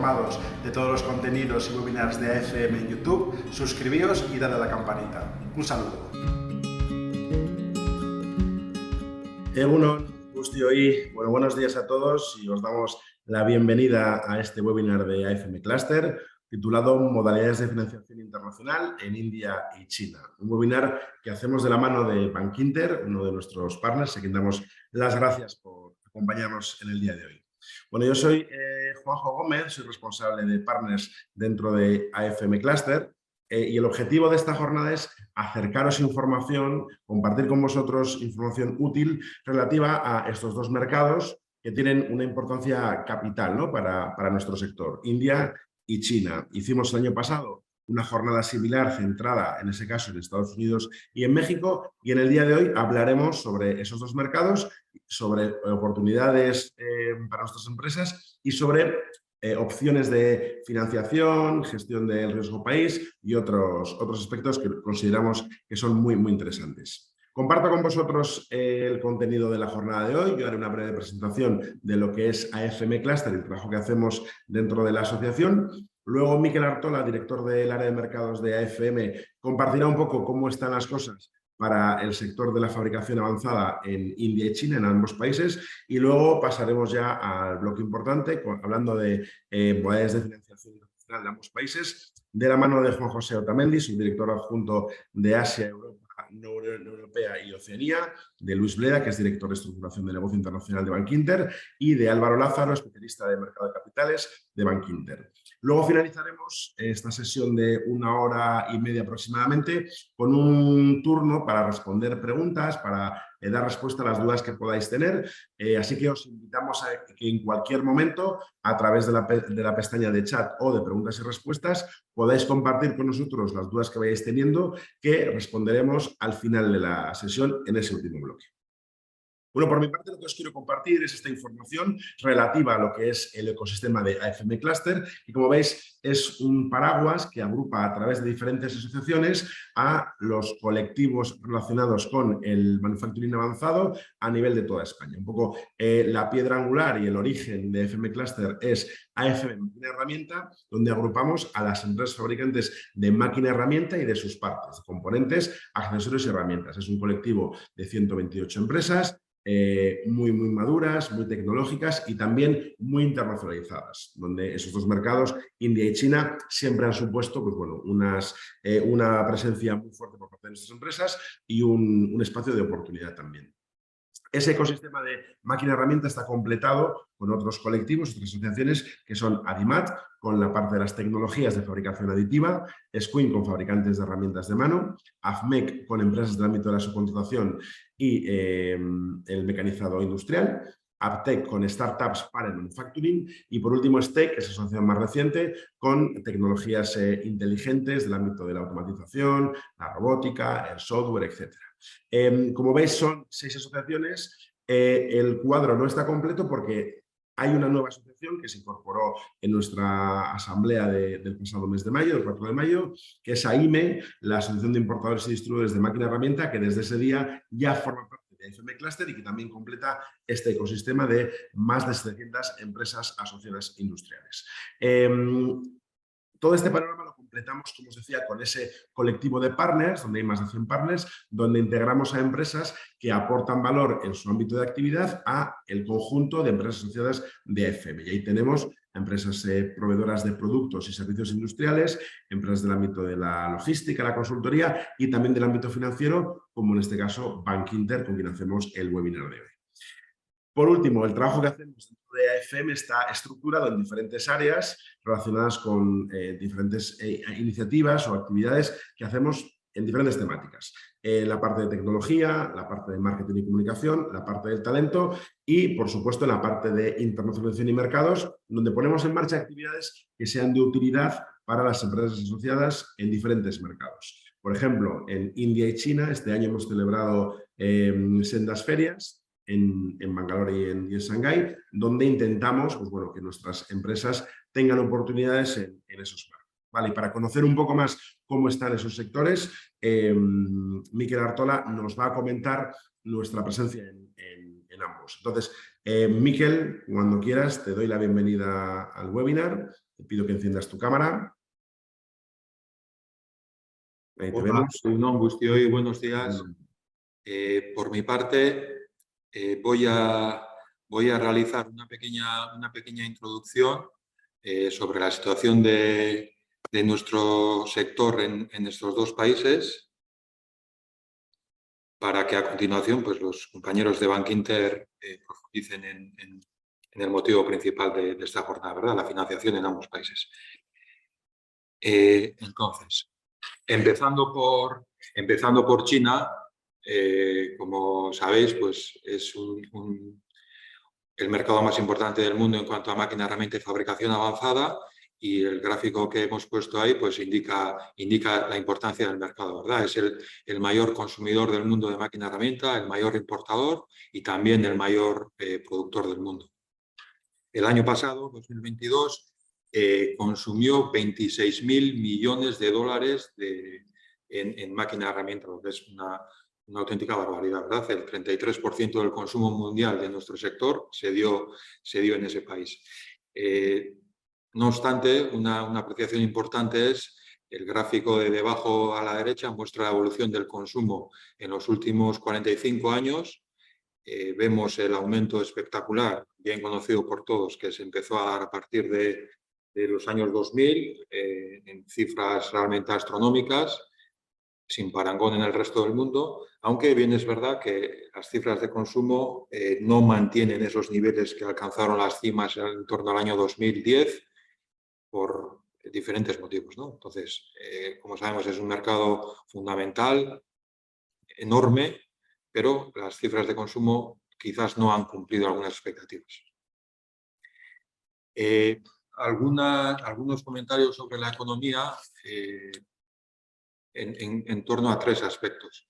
informados de todos los contenidos y webinars de AFM en YouTube, suscribíos y dale a la campanita. Un saludo. Egunon, Guzti hoy. Bueno, buenos días a todos y os damos la bienvenida a este webinar de AFM Cluster titulado Modalidades de Financiación Internacional en India y China. Un webinar que hacemos de la mano de Bankinter, uno de nuestros partners, a quien damos las gracias por acompañarnos en el día de hoy. Bueno, yo soy Juanjo Gómez, soy responsable de partners dentro de AFM Cluster. Y el objetivo de esta jornada es acercaros información, compartir con vosotros información útil relativa a estos dos mercados que tienen una importancia capital, ¿no? para nuestro sector, India y China. Hicimos el año pasado una jornada similar centrada, en ese caso, en Estados Unidos y en México, y en el día de hoy hablaremos sobre esos dos mercados, sobre oportunidades para nuestras empresas y sobre opciones de financiación, gestión del riesgo país y otros aspectos que consideramos que son muy interesantes. Comparto con vosotros el contenido de la jornada de hoy. Yo haré una breve presentación de lo que es AFM Cluster y el trabajo que hacemos dentro de la asociación. Luego Miquel Artola, director del área de mercados de AFM, compartirá un poco cómo están las cosas para el sector de la fabricación avanzada en India y China, en ambos países, y luego pasaremos ya al bloque importante, hablando de modalidades de financiación internacional de ambos países, de la mano de Juan José Otamendi, subdirector adjunto de Asia, Europa, Unión Europea y Oceanía, de Luis Bleda, que es director de estructuración de negocio internacional de Bankinter, y de Álvaro Lázaro, especialista de mercado de capitales de Bankinter. Luego finalizaremos esta sesión de 1 hora y media aproximadamente con un turno para responder preguntas, para dar respuesta a las dudas que podáis tener. Así que os invitamos a que en cualquier momento, a través de la pestaña de chat o de preguntas y respuestas, podáis compartir con nosotros las dudas que vayáis teniendo, que responderemos al final de la sesión en ese último bloque. Bueno, por mi parte lo que os quiero compartir es esta información relativa a lo que es el ecosistema de AFM Cluster y, como veis, es un paraguas que agrupa a través de diferentes asociaciones a los colectivos relacionados con el manufacturing avanzado a nivel de toda España. Un poco la piedra angular y el origen de AFM Cluster es AFM Máquina Herramienta, donde agrupamos a las empresas fabricantes de máquina herramienta y de sus partes, componentes, accesorios y herramientas. Es un colectivo de 128 empresas, muy maduras, muy tecnológicas y también muy internacionalizadas, donde esos dos mercados, India y China, siempre han supuesto pues bueno, una presencia muy fuerte por parte de nuestras empresas y un espacio de oportunidad también. Ese ecosistema de máquina-herramienta está completado con otros colectivos, otras asociaciones que son ADIMAT, con la parte de las tecnologías de fabricación aditiva, SQUIN con fabricantes de herramientas de mano, AFMEC con empresas del ámbito de la subcontratación y el mecanizado industrial, APTEC con startups para el manufacturing y, por último, STEC, que es la asociación más reciente, con tecnologías inteligentes del ámbito de la automatización, la robótica, el software, etc. Como veis, son 6 asociaciones. El cuadro no está completo porque hay una nueva asociación que se incorporó en nuestra asamblea del pasado mes de mayo, el 4 de mayo, que es AIME, la Asociación de Importadores y Distribuidores de Máquina Herramienta, que desde ese día ya forma parte de AFM Cluster y que también completa este ecosistema de más de 700 empresas asociadas industriales. Todo este panorama lo completamos, como os decía, con ese colectivo de partners, donde hay más de 100 partners, donde integramos a empresas que aportan valor en su ámbito de actividad a el conjunto de empresas asociadas de AFM. Y ahí tenemos empresas proveedoras de productos y servicios industriales, empresas del ámbito de la logística, la consultoría y también del ámbito financiero, como en este caso Bankinter, con quien hacemos el webinar de hoy. Por último, el trabajo que hacemos dentro de AFM está estructurado en diferentes áreas relacionadas con diferentes iniciativas o actividades que hacemos en diferentes temáticas. La parte de tecnología, la parte de marketing y comunicación, la parte del talento y, por supuesto, la parte de internacionalización y mercados, donde ponemos en marcha actividades que sean de utilidad para las empresas asociadas en diferentes mercados. Por ejemplo, en India y China, este año hemos celebrado sendas ferias en Bangalore y en Shanghái, donde intentamos pues bueno, que nuestras empresas tengan oportunidades en esos mercados. Vale, y para conocer un poco más cómo están esos sectores, Miquel Artola nos va a comentar nuestra presencia en ambos. Entonces, Miquel, cuando quieras, te doy la bienvenida al webinar Te pido que enciendas tu cámara. Ahí te Hola, vemos. Egunon Guztioi, buenos días. Por mi parte, voy a realizar una pequeña introducción sobre la situación de nuestro sector en estos dos países, para que a continuación pues, los compañeros de Bankinter profundicen en el motivo principal de esta jornada, ¿verdad? La financiación en ambos países. Entonces, empezando por China, como sabéis, pues es el mercado más importante del mundo en cuanto a máquina, herramienta y fabricación avanzada, y el gráfico que hemos puesto ahí pues indica la importancia del mercado, ¿verdad? Es el mayor consumidor del mundo de máquina, herramienta, el mayor importador y también el mayor productor del mundo. El año pasado, 2022, consumió 26.000 millones de dólares en máquina, herramienta, lo que es una auténtica barbaridad, ¿verdad? El 33% del consumo mundial de nuestro sector se dio en ese país. No obstante, una apreciación importante es el gráfico de debajo a la derecha, muestra la evolución del consumo en los últimos 45 años. Vemos el aumento espectacular, bien conocido por todos, que se empezó a dar a partir de los años 2000, en cifras realmente astronómicas, sin parangón en el resto del mundo, aunque bien es verdad que las cifras de consumo no mantienen esos niveles que alcanzaron las cimas en torno al año 2010 por diferentes motivos, ¿no? Entonces, como sabemos, es un mercado fundamental, enorme, pero las cifras de consumo quizás no han cumplido algunas expectativas. Algunos comentarios sobre la economía en torno a tres aspectos.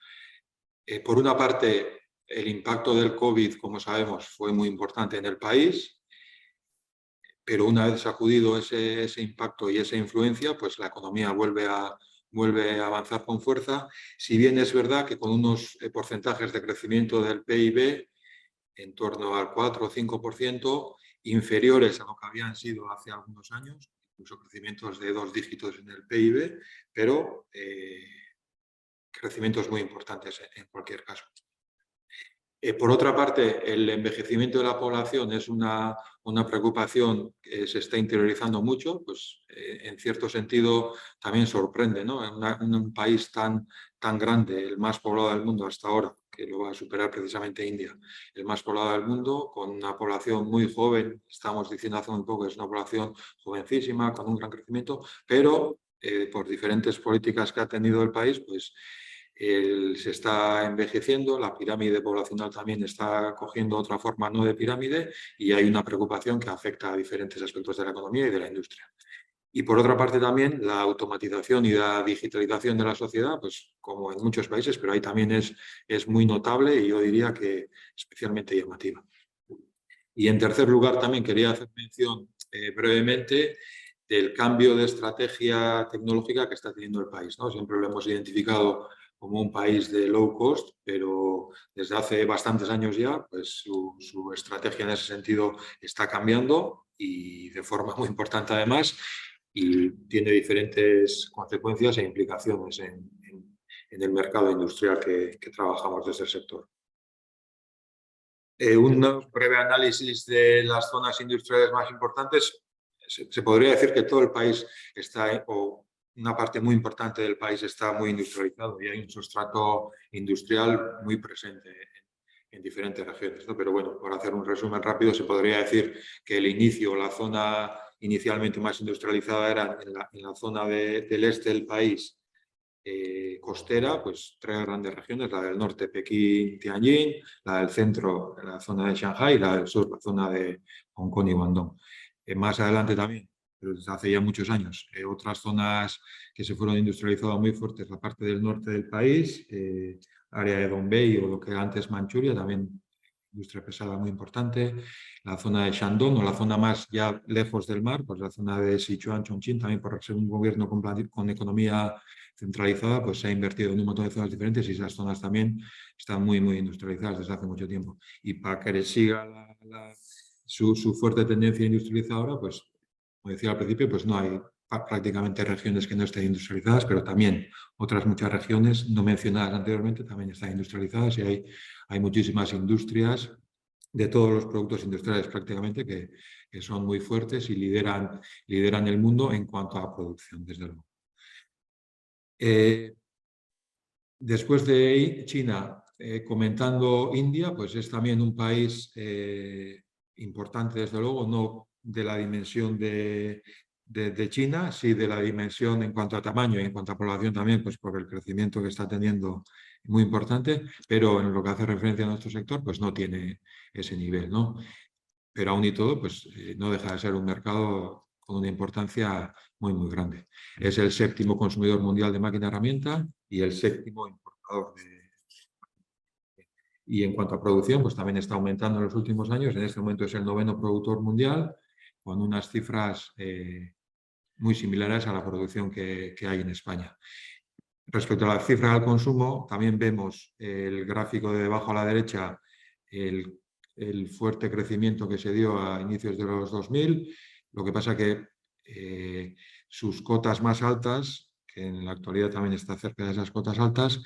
Por una parte, el impacto del COVID, como sabemos, fue muy importante en el país, pero una vez sacudido ese impacto y esa influencia, pues la economía vuelve a avanzar con fuerza, si bien es verdad que con unos porcentajes de crecimiento del PIB en torno al 4 o 5%, inferiores a lo que habían sido hace algunos años, incluso crecimientos de 2 dígitos en el PIB, pero crecimientos muy importantes en cualquier caso. Por otra parte, el envejecimiento de la población es una preocupación que se está interiorizando mucho, pues en cierto sentido también sorprende, ¿no? En un país tan grande, el más poblado del mundo hasta ahora, que lo va a superar precisamente India, el más poblado del mundo, con una población muy joven, estamos diciendo hace un poco que es una población jovencísima, con un gran crecimiento, pero por diferentes políticas que ha tenido el país, pues se está envejeciendo, la pirámide poblacional también está cogiendo otra forma no de pirámide y hay una preocupación que afecta a diferentes aspectos de la economía y de la industria. Y por otra parte también la automatización y la digitalización de la sociedad, pues como en muchos países, pero ahí también es muy notable y yo diría que especialmente llamativa. Y en tercer lugar también quería hacer mención brevemente del cambio de estrategia tecnológica que está teniendo el país, ¿no? Siempre lo hemos identificado como un país de low cost, pero desde hace bastantes años ya, pues su estrategia en ese sentido está cambiando y de forma muy importante además, y tiene diferentes consecuencias e implicaciones en el mercado industrial que trabajamos desde el sector. Un breve análisis de las zonas industriales más importantes. Se podría decir que todo el país está, o una parte muy importante del país está muy industrializado y hay un sustrato industrial muy presente en diferentes regiones, ¿no? Pero bueno, por hacer un resumen rápido, se podría decir que el inicio, la zona inicialmente más industrializada era en la zona del este del país, costera, pues tres grandes regiones, la del norte, Pekín, Tianjin, la del centro, la zona de Shanghái, y la del sur, la zona de Hong Kong y Guangdong. Más adelante también, desde hace ya muchos años, otras zonas que se fueron industrializadas muy fuertes, la parte del norte del país, área de Dongbei o lo que antes Manchuria, también industria pesada muy importante, la zona de Shandong o la zona más ya lejos del mar, pues la zona de Sichuan, Chongqing, también por ser un gobierno con economía centralizada, pues se ha invertido en un montón de zonas diferentes y esas zonas también están muy industrializadas desde hace mucho tiempo. Y para que siga su fuerte tendencia industrializadora, pues como decía al principio, pues no hay prácticamente regiones que no estén industrializadas, pero también otras muchas regiones no mencionadas anteriormente también están industrializadas y hay muchísimas industrias de todos los productos industriales prácticamente que son muy fuertes y lideran el mundo en cuanto a producción, desde luego. Después de China, comentando India, pues es también un país importante, desde luego, no de la dimensión de China, sí de la dimensión en cuanto a tamaño y en cuanto a población también, pues por el crecimiento que está teniendo muy importante, pero en lo que hace referencia a nuestro sector, pues no tiene ese nivel, ¿no? Pero aún y todo, pues no deja de ser un mercado con una importancia muy, muy grande. Es el séptimo consumidor mundial de máquina herramienta y el séptimo importador Y en cuanto a producción, pues también está aumentando en los últimos años. En este momento es el noveno productor mundial, con unas cifras muy similares a la producción que hay en España. Respecto a las cifras al consumo, también vemos el gráfico de debajo a la derecha, el fuerte crecimiento que se dio a inicios de los 2000. Lo que pasa que sus cotas más altas, que en la actualidad también está cerca de esas cotas altas,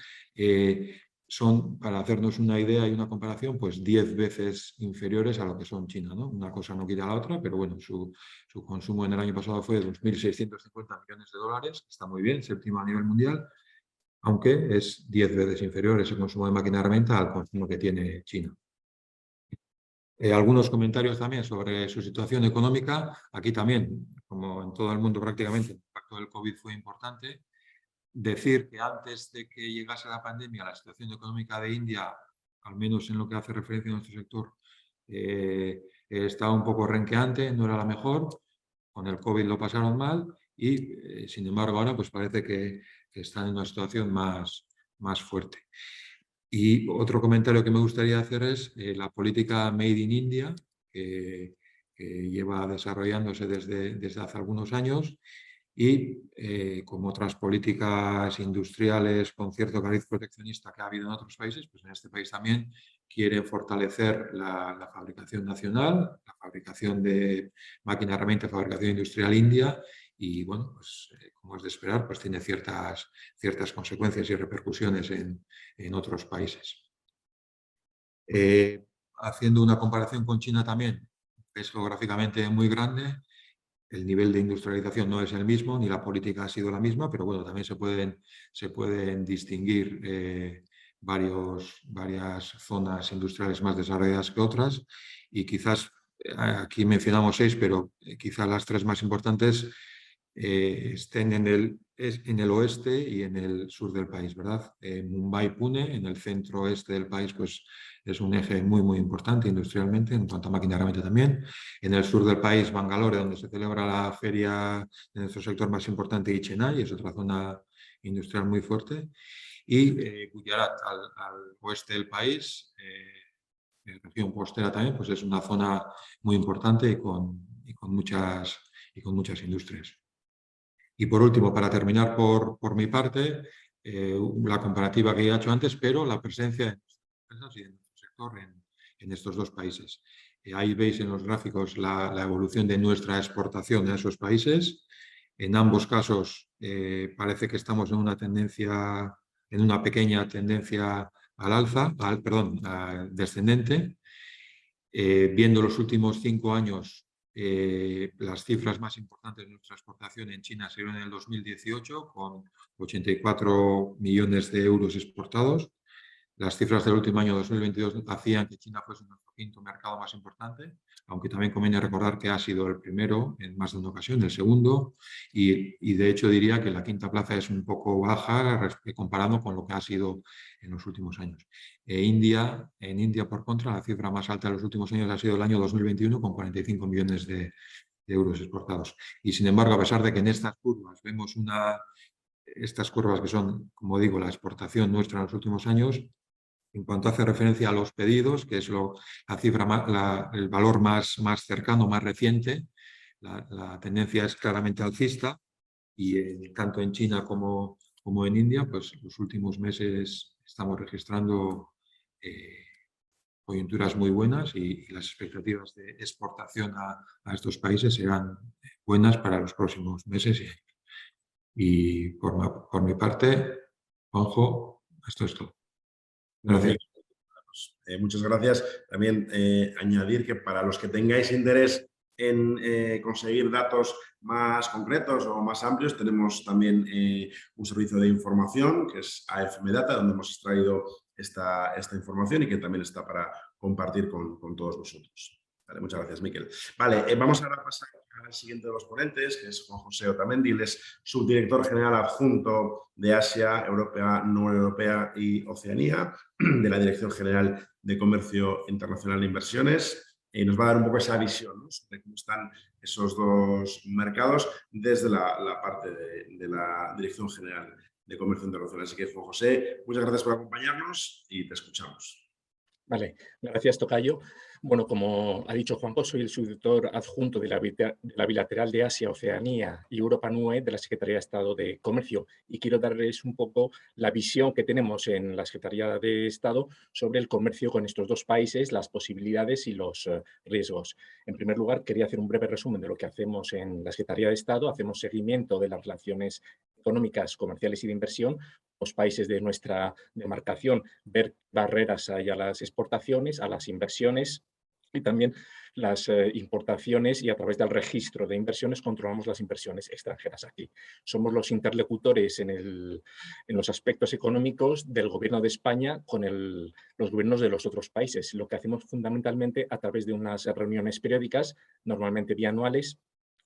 son, para hacernos una idea y una comparación, pues 10 veces inferiores a lo que son China, ¿no? Una cosa no quita la otra, pero bueno, su consumo en el año pasado fue de 2.650 millones de dólares, está muy bien, séptimo a nivel mundial, aunque es 10 veces inferior ese consumo de máquina herramienta al consumo que tiene China. Algunos comentarios también sobre su situación económica. Aquí también, como en todo el mundo prácticamente, el impacto del COVID fue importante. Decir que antes de que llegase la pandemia, la situación económica de India, al menos en lo que hace referencia a nuestro sector, estaba un poco renqueante, no era la mejor. Con el COVID lo pasaron mal y, sin embargo, ahora pues parece que están en una situación más fuerte. Y otro comentario que me gustaría hacer es la política Made in India, que lleva desarrollándose desde hace algunos años y como otras políticas industriales con cierto cariz proteccionista que ha habido en otros países, pues en este país también quiere fortalecer la fabricación nacional, la fabricación de máquina herramienta, fabricación industrial india y, bueno, pues como es de esperar, pues tiene ciertas consecuencias y repercusiones en otros países. Haciendo una comparación con China también, es geográficamente muy grande, el nivel de industrialización no es el mismo, ni la política ha sido la misma, pero bueno, también se pueden distinguir varias zonas industriales más desarrolladas que otras y quizás, aquí mencionamos 6, pero quizás las 3 más importantes estén en el oeste y en el sur del país, ¿verdad? Mumbai, Pune, en el centro oeste del país, pues es un eje muy, muy importante industrialmente, en cuanto a máquina herramienta también. En el sur del país, Bangalore, donde se celebra la feria de nuestro sector más importante, y Chennai, es otra zona industrial muy fuerte. Y Gujarat, al oeste del país, región costera también, pues es una zona muy importante y con muchas industrias. Y por último, para terminar por mi parte, la comparativa que he hecho antes, pero la presencia de nuestras empresas y de nuestro sector en estos 2 países. Ahí veis en los gráficos la evolución de nuestra exportación a esos países. En ambos casos parece que estamos en una pequeña tendencia al alza, descendente. Viendo los últimos 5 años, las cifras más importantes de nuestra exportación en China se dieron en el 2018 con 84 millones de euros exportados. Las cifras del último año 2022 hacían que China fuese nuestro 5º mercado más importante, aunque también conviene recordar que ha sido el primero en más de una ocasión, el segundo, y de hecho diría que la 5ª plaza es un poco baja comparando con lo que ha sido en los últimos años. En India, por contra, la cifra más alta de los últimos años ha sido el año 2021 con 45 millones de euros exportados. Y sin embargo, a pesar de que en estas curvas vemos estas curvas que son, como digo, la exportación nuestra en los últimos años, en cuanto hace referencia a los pedidos, que es la cifra, el valor más cercano, más reciente, la tendencia es claramente alcista y tanto en China como en India, pues los últimos meses estamos registrando coyunturas muy buenas y las expectativas de exportación a estos países serán buenas para los próximos meses y años. Y por mi parte, Juanjo, esto es todo. Muy Gracias. bien. Muchas gracias. También añadir que para los que tengáis interés en conseguir datos más concretos o más amplios, tenemos también un servicio de información que es AFM Data, donde hemos extraído esta información y que también está para compartir con todos vosotros. Vale, muchas gracias, Miquel. Vale, vamos ahora a pasar al siguiente de los ponentes, que es Juan José Otamendi. Él es subdirector general adjunto de Asia, Europa, no Europea y Oceanía, de la Dirección General de Comercio Internacional e Inversiones. Nos va a dar un poco esa visión, ¿no?, sobre cómo están esos dos mercados desde la parte de la Dirección General de Comercio Internacional. Así que, Juan José, muchas gracias por acompañarnos y te escuchamos. Vale, gracias, tocayo. Bueno, como ha dicho Juanjo, soy el subdirector adjunto de la Bilateral de Asia, Oceanía y Europa NUE de la Secretaría de Estado de Comercio, y quiero darles un poco la visión que tenemos en la Secretaría de Estado sobre el comercio con estos dos países, las posibilidades y los riesgos. En primer lugar, quería hacer un breve resumen de lo que hacemos en la Secretaría de Estado. Hacemos seguimiento de las relaciones económicas, comerciales y de inversión los países de nuestra demarcación, ver barreras hay a las exportaciones, a las inversiones y también las importaciones, y a través del registro de inversiones controlamos las inversiones extranjeras aquí. Somos los interlocutores en los aspectos económicos del Gobierno de España con los gobiernos de los otros países. Lo que hacemos fundamentalmente a través de unas reuniones periódicas, normalmente bianuales,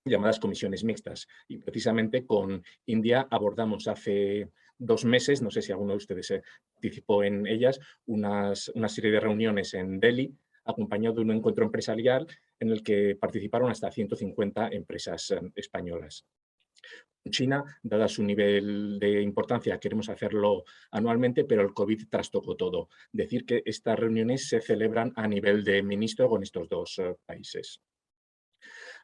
llamadas comisiones mixtas. Y precisamente con India abordamos hace 2 meses, no sé si alguno de ustedes participó en ellas, una serie de reuniones en Delhi, acompañado de un encuentro empresarial en el que participaron hasta 150 empresas españolas. China, dada su nivel de importancia, queremos hacerlo anualmente, pero el COVID trastocó todo. Decir que estas reuniones se celebran a nivel de ministro con estos dos países.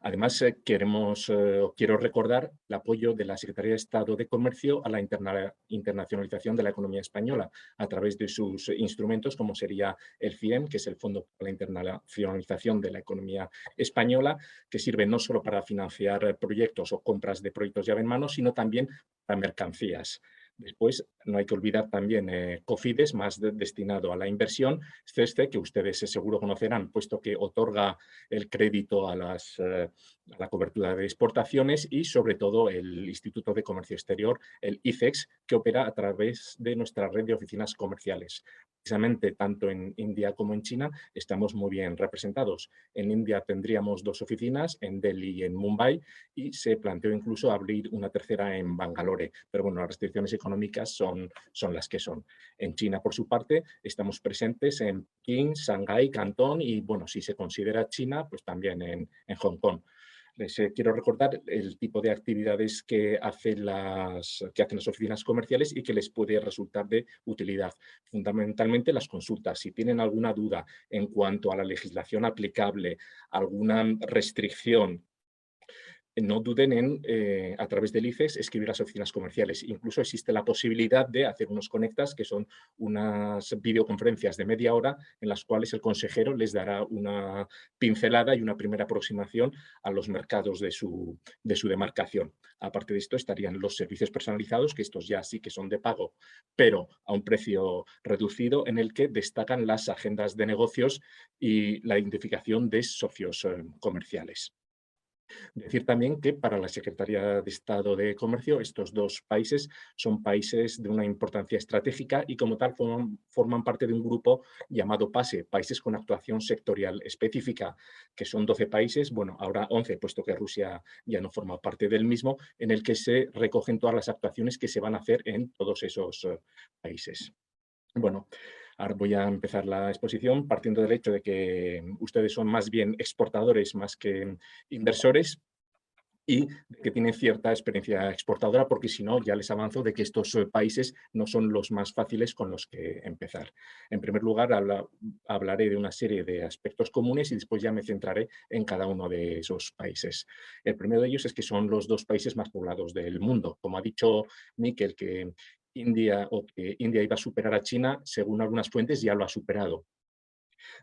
Además, quiero recordar el apoyo de la Secretaría de Estado de Comercio a la internacionalización de la economía española a través de sus instrumentos, como sería el FIEM, que es el Fondo para la Internacionalización de la Economía Española, que sirve no solo para financiar proyectos o compras de proyectos llave en mano, sino también para mercancías. Después, no hay que olvidar también COFIDES, más destinado a la inversión, CESCE, que ustedes seguro conocerán, puesto que otorga el crédito a la cobertura de exportaciones, y sobre todo el Instituto de Comercio Exterior, el ICEX, que opera a través de nuestra red de oficinas comerciales. Precisamente, tanto en India como en China, estamos muy bien representados. En India tendríamos 2 oficinas, en Delhi y en Mumbai, y se planteó incluso abrir una tercera en Bangalore. Pero bueno, las restricciones económicas son las que son. En China, por su parte, estamos presentes en Pekín, Shanghái, Cantón y, bueno, si se considera China, pues también en Hong Kong. Les quiero recordar el tipo de actividades que hacen las oficinas comerciales y que les puede resultar de utilidad. Fundamentalmente las consultas. Si tienen alguna duda en cuanto a la legislación aplicable, alguna restricción, no duden en, a través del ICEX, escribir a las oficinas comerciales. Incluso existe la posibilidad de hacer unos conectas, que son unas videoconferencias de media hora en las cuales el consejero les dará una pincelada y una primera aproximación a los mercados de su demarcación. Aparte de esto, estarían los servicios personalizados, que estos ya sí que son de pago, pero a un precio reducido, en el que destacan las agendas de negocios y la identificación de socios comerciales. Decir también que para la Secretaría de Estado de Comercio estos dos países son países de una importancia estratégica y como tal forman parte de un grupo llamado PASE, Países con Actuación Sectorial Específica, que son 12 países, bueno, ahora 11, puesto que Rusia ya no forma parte del mismo, en el que se recogen todas las actuaciones que se van a hacer en todos esos países. Bueno, ahora voy a empezar la exposición partiendo del hecho de que ustedes son más bien exportadores más que inversores y que tienen cierta experiencia exportadora, porque si no, ya les avanzo de que estos países no son los más fáciles con los que empezar. En primer lugar, hablaré de una serie de aspectos comunes y después ya me centraré en cada uno de esos países. El primero de ellos es que son los 2 países más poblados del mundo. Como ha dicho Miquel, que India iba a superar a China, según algunas fuentes ya lo ha superado.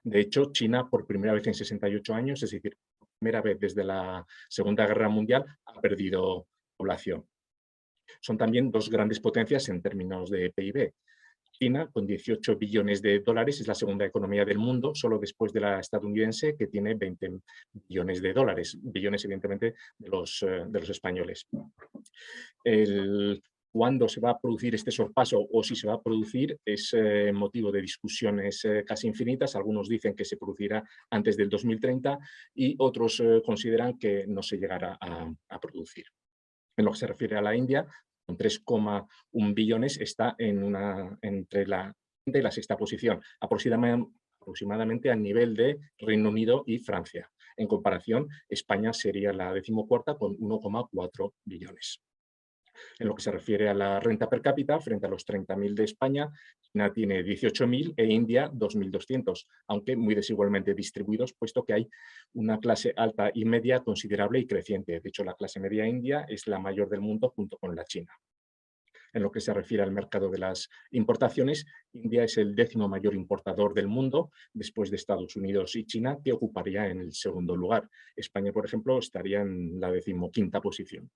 De hecho, China por primera vez en 68 años, es decir, por primera vez desde la Segunda Guerra Mundial ha perdido población. Son también dos grandes potencias en términos de PIB. China, con 18 billones de dólares, es la segunda economía del mundo, solo después de la estadounidense, que tiene 20 billones de dólares, billones evidentemente de los españoles. Cuándo se va a producir este sorpaso o si se va a producir es motivo de discusiones casi infinitas. Algunos dicen que se producirá antes del 2030 y otros consideran que no se llegará a producir. En lo que se refiere a la India, con 3,1 billones está entre la quinta y la sexta posición, aproximadamente al nivel de Reino Unido y Francia. En comparación, España sería la 14ª con 1,4 billones. En lo que se refiere a la renta per cápita, frente a los 30.000 de España, China tiene 18.000 e India 2.200, aunque muy desigualmente distribuidos, puesto que hay una clase alta y media considerable y creciente. De hecho, la clase media india es la mayor del mundo junto con la China. En lo que se refiere al mercado de las importaciones, India es el 10º mayor importador del mundo, después de Estados Unidos y China, que ocuparía en el segundo lugar. España, por ejemplo, estaría en la 15ª posición.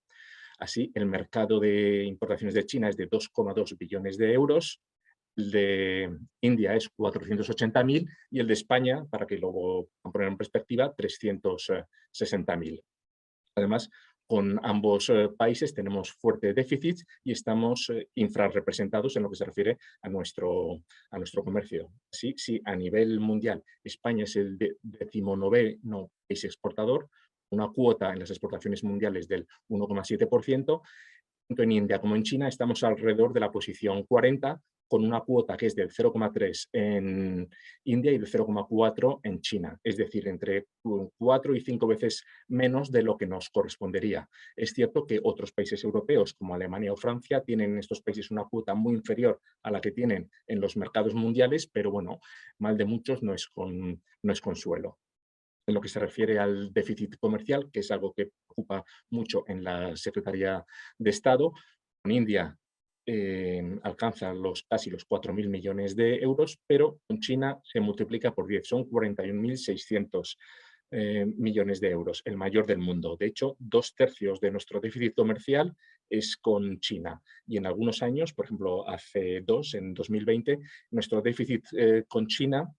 Así, el mercado de importaciones de China es de 2,2 billones de euros, el de India es 480.000 y el de España, para que luego poner en perspectiva, 360.000. Además, con ambos países tenemos fuerte déficit y estamos infrarrepresentados en lo que se refiere a nuestro comercio. Así, si a nivel mundial España es el 19º país exportador, una cuota en las exportaciones mundiales del 1,7%, tanto en India como en China estamos alrededor de la posición 40, con una cuota que es del 0,3 en India y del 0,4 en China, es decir, entre 4 y 5 veces menos de lo que nos correspondería. Es cierto que otros países europeos, como Alemania o Francia, tienen en estos países una cuota muy inferior a la que tienen en los mercados mundiales, pero bueno, mal de muchos no es consuelo. En lo que se refiere al déficit comercial, que es algo que preocupa mucho en la Secretaría de Estado, con India alcanza casi los 4.000 millones de euros, pero con China se multiplica por 10, son 41.600 millones de euros, el mayor del mundo. De hecho, 2/3 de nuestro déficit comercial es con China. Y en algunos años, por ejemplo, en 2020, nuestro déficit con China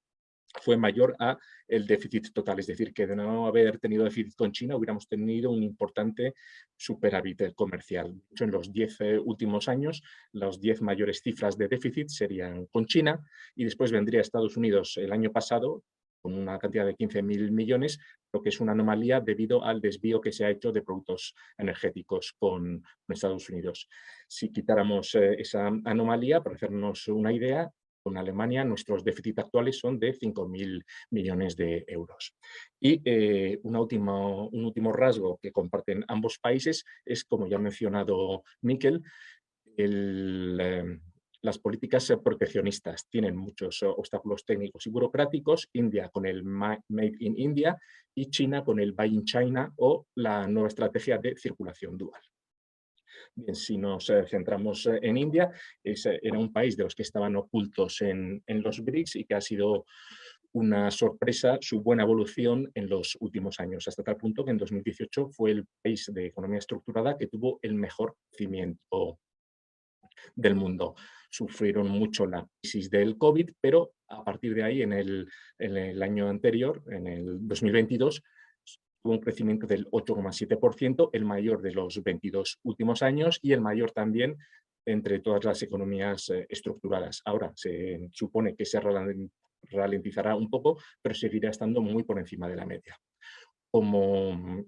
fue mayor a el déficit total, es decir, que de no haber tenido déficit con China hubiéramos tenido un importante superávit comercial. De hecho, en los 10 últimos años, las 10 mayores cifras de déficit serían con China y después vendría Estados Unidos el año pasado con una cantidad de 15.000 millones, lo que es una anomalía debido al desvío que se ha hecho de productos energéticos con Estados Unidos. Si quitáramos esa anomalía, para hacernos una idea, con Alemania nuestros déficits actuales son de 5.000 millones de euros. Y un último rasgo que comparten ambos países es, como ya ha mencionado Miquel, las políticas proteccionistas. Tienen muchos obstáculos técnicos y burocráticos, India con el Made in India y China con el Buy in China o la nueva estrategia de circulación dual. Bien, si nos centramos en India, era un país de los que estaban ocultos en los BRICS y que ha sido una sorpresa su buena evolución en los últimos años, hasta tal punto que en 2018 fue el país de economía estructurada que tuvo el mejor crecimiento del mundo. Sufrieron mucho la crisis del COVID, pero a partir de ahí, en el año anterior, en el 2022, tuvo un crecimiento del 8,7%, el mayor de los 22 últimos años y el mayor también entre todas las economías estructuradas. Ahora se supone que se ralentizará un poco, pero seguirá estando muy por encima de la media. Como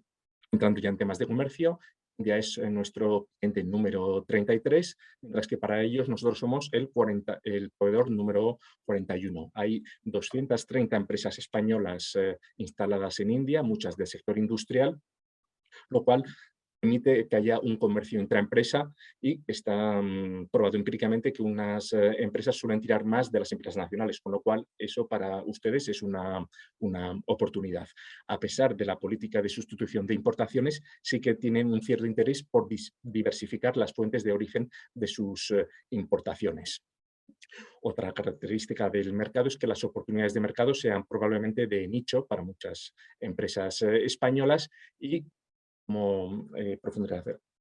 entrando ya en temas de comercio, India es nuestro cliente número 33, mientras que para ellos nosotros somos el proveedor número 41. Hay 230 empresas españolas instaladas en India, muchas del sector industrial, lo cual permite que haya un comercio intraempresa y está probado empíricamente que unas empresas suelen tirar más de las empresas nacionales, con lo cual eso para ustedes es una oportunidad. A pesar de la política de sustitución de importaciones, sí que tienen un cierto interés por diversificar las fuentes de origen de sus importaciones. Otra característica del mercado es que las oportunidades de mercado sean probablemente de nicho para muchas empresas españolas y, como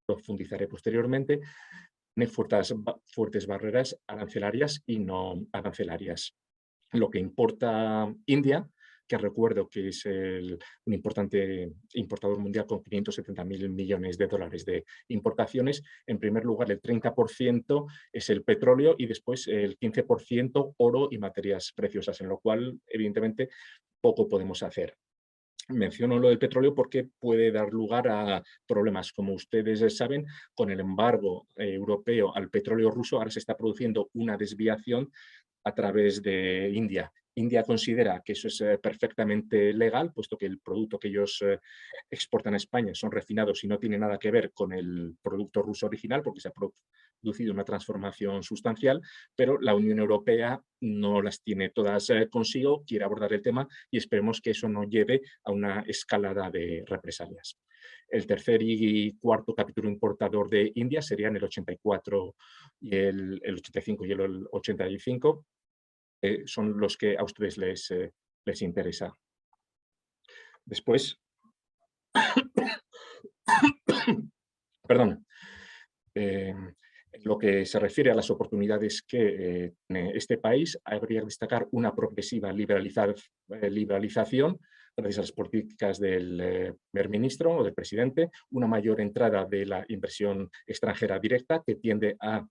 profundizaré posteriormente, tiene fuertes barreras arancelarias y no arancelarias. Lo que importa India, que recuerdo que es un importante importador mundial con 570.000 millones de dólares de importaciones. En primer lugar, el 30% es el petróleo y después el 15% oro y materias preciosas, en lo cual, evidentemente, poco podemos hacer. Menciono lo del petróleo porque puede dar lugar a problemas. Como ustedes saben, con el embargo europeo al petróleo ruso, ahora se está produciendo una desviación a través de India. India considera que eso es perfectamente legal, puesto que el producto que ellos exportan a España son refinados y no tiene nada que ver con el producto ruso original, porque se ha producido una transformación sustancial, pero la Unión Europea no las tiene todas consigo, quiere abordar el tema y esperemos que eso no lleve a una escalada de represalias. El tercer y cuarto capítulo importador de India serían el 84 y el 85 y el 85, son los que a ustedes les interesa. Después, perdón, en lo que se refiere a las oportunidades que tiene este país, habría que destacar una progresiva liberalización gracias a las políticas del primer ministro o del presidente, una mayor entrada de la inversión extranjera directa que tiende a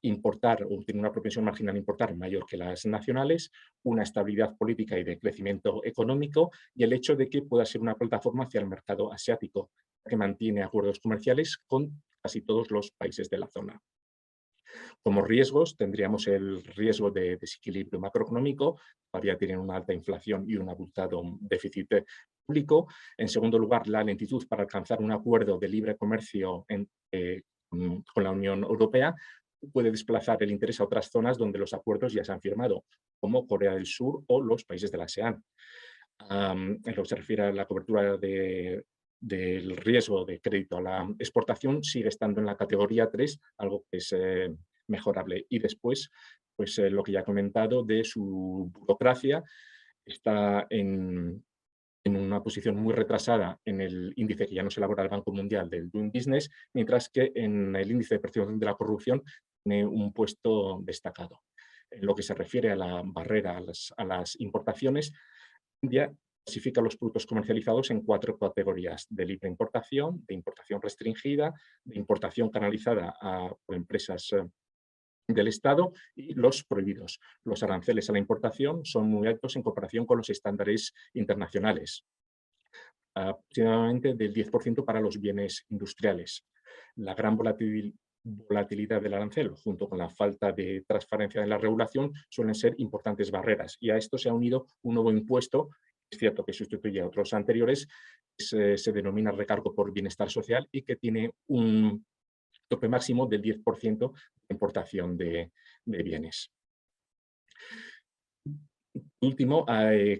importar o tiene una propensión marginal a importar mayor que las nacionales, una estabilidad política y de crecimiento económico y el hecho de que pueda ser una plataforma hacia el mercado asiático que mantiene acuerdos comerciales con casi todos los países de la zona. Como riesgos tendríamos el riesgo de desequilibrio macroeconómico, todavía tienen una alta inflación y un abultado déficit público. En segundo lugar, la lentitud para alcanzar un acuerdo de libre comercio con la Unión Europea puede desplazar el interés a otras zonas donde los acuerdos ya se han firmado, como Corea del Sur o los países de la ASEAN. En lo que se refiere a la cobertura del riesgo de crédito a la exportación, sigue estando en la categoría 3, algo que es mejorable. Y después, pues lo que ya he comentado de su burocracia, está en una posición muy retrasada en el índice que ya nos elabora el Banco Mundial del Doing Business, mientras que en el índice de percepción de la corrupción tiene un puesto destacado. En lo que se refiere a la barrera a las importaciones, India clasifica los productos comercializados en 4 categorías: de libre importación, de importación restringida, de importación canalizada por empresas del Estado y los prohibidos. Los aranceles a la importación son muy altos en comparación con los estándares internacionales, aproximadamente del 10% para los bienes industriales. La gran volatilidad del arancel, junto con la falta de transparencia en la regulación, suelen ser importantes barreras. Y a esto se ha unido un nuevo impuesto, es cierto que sustituye a otros anteriores, que se denomina recargo por bienestar social y que tiene un tope máximo del 10% de importación de bienes. Último,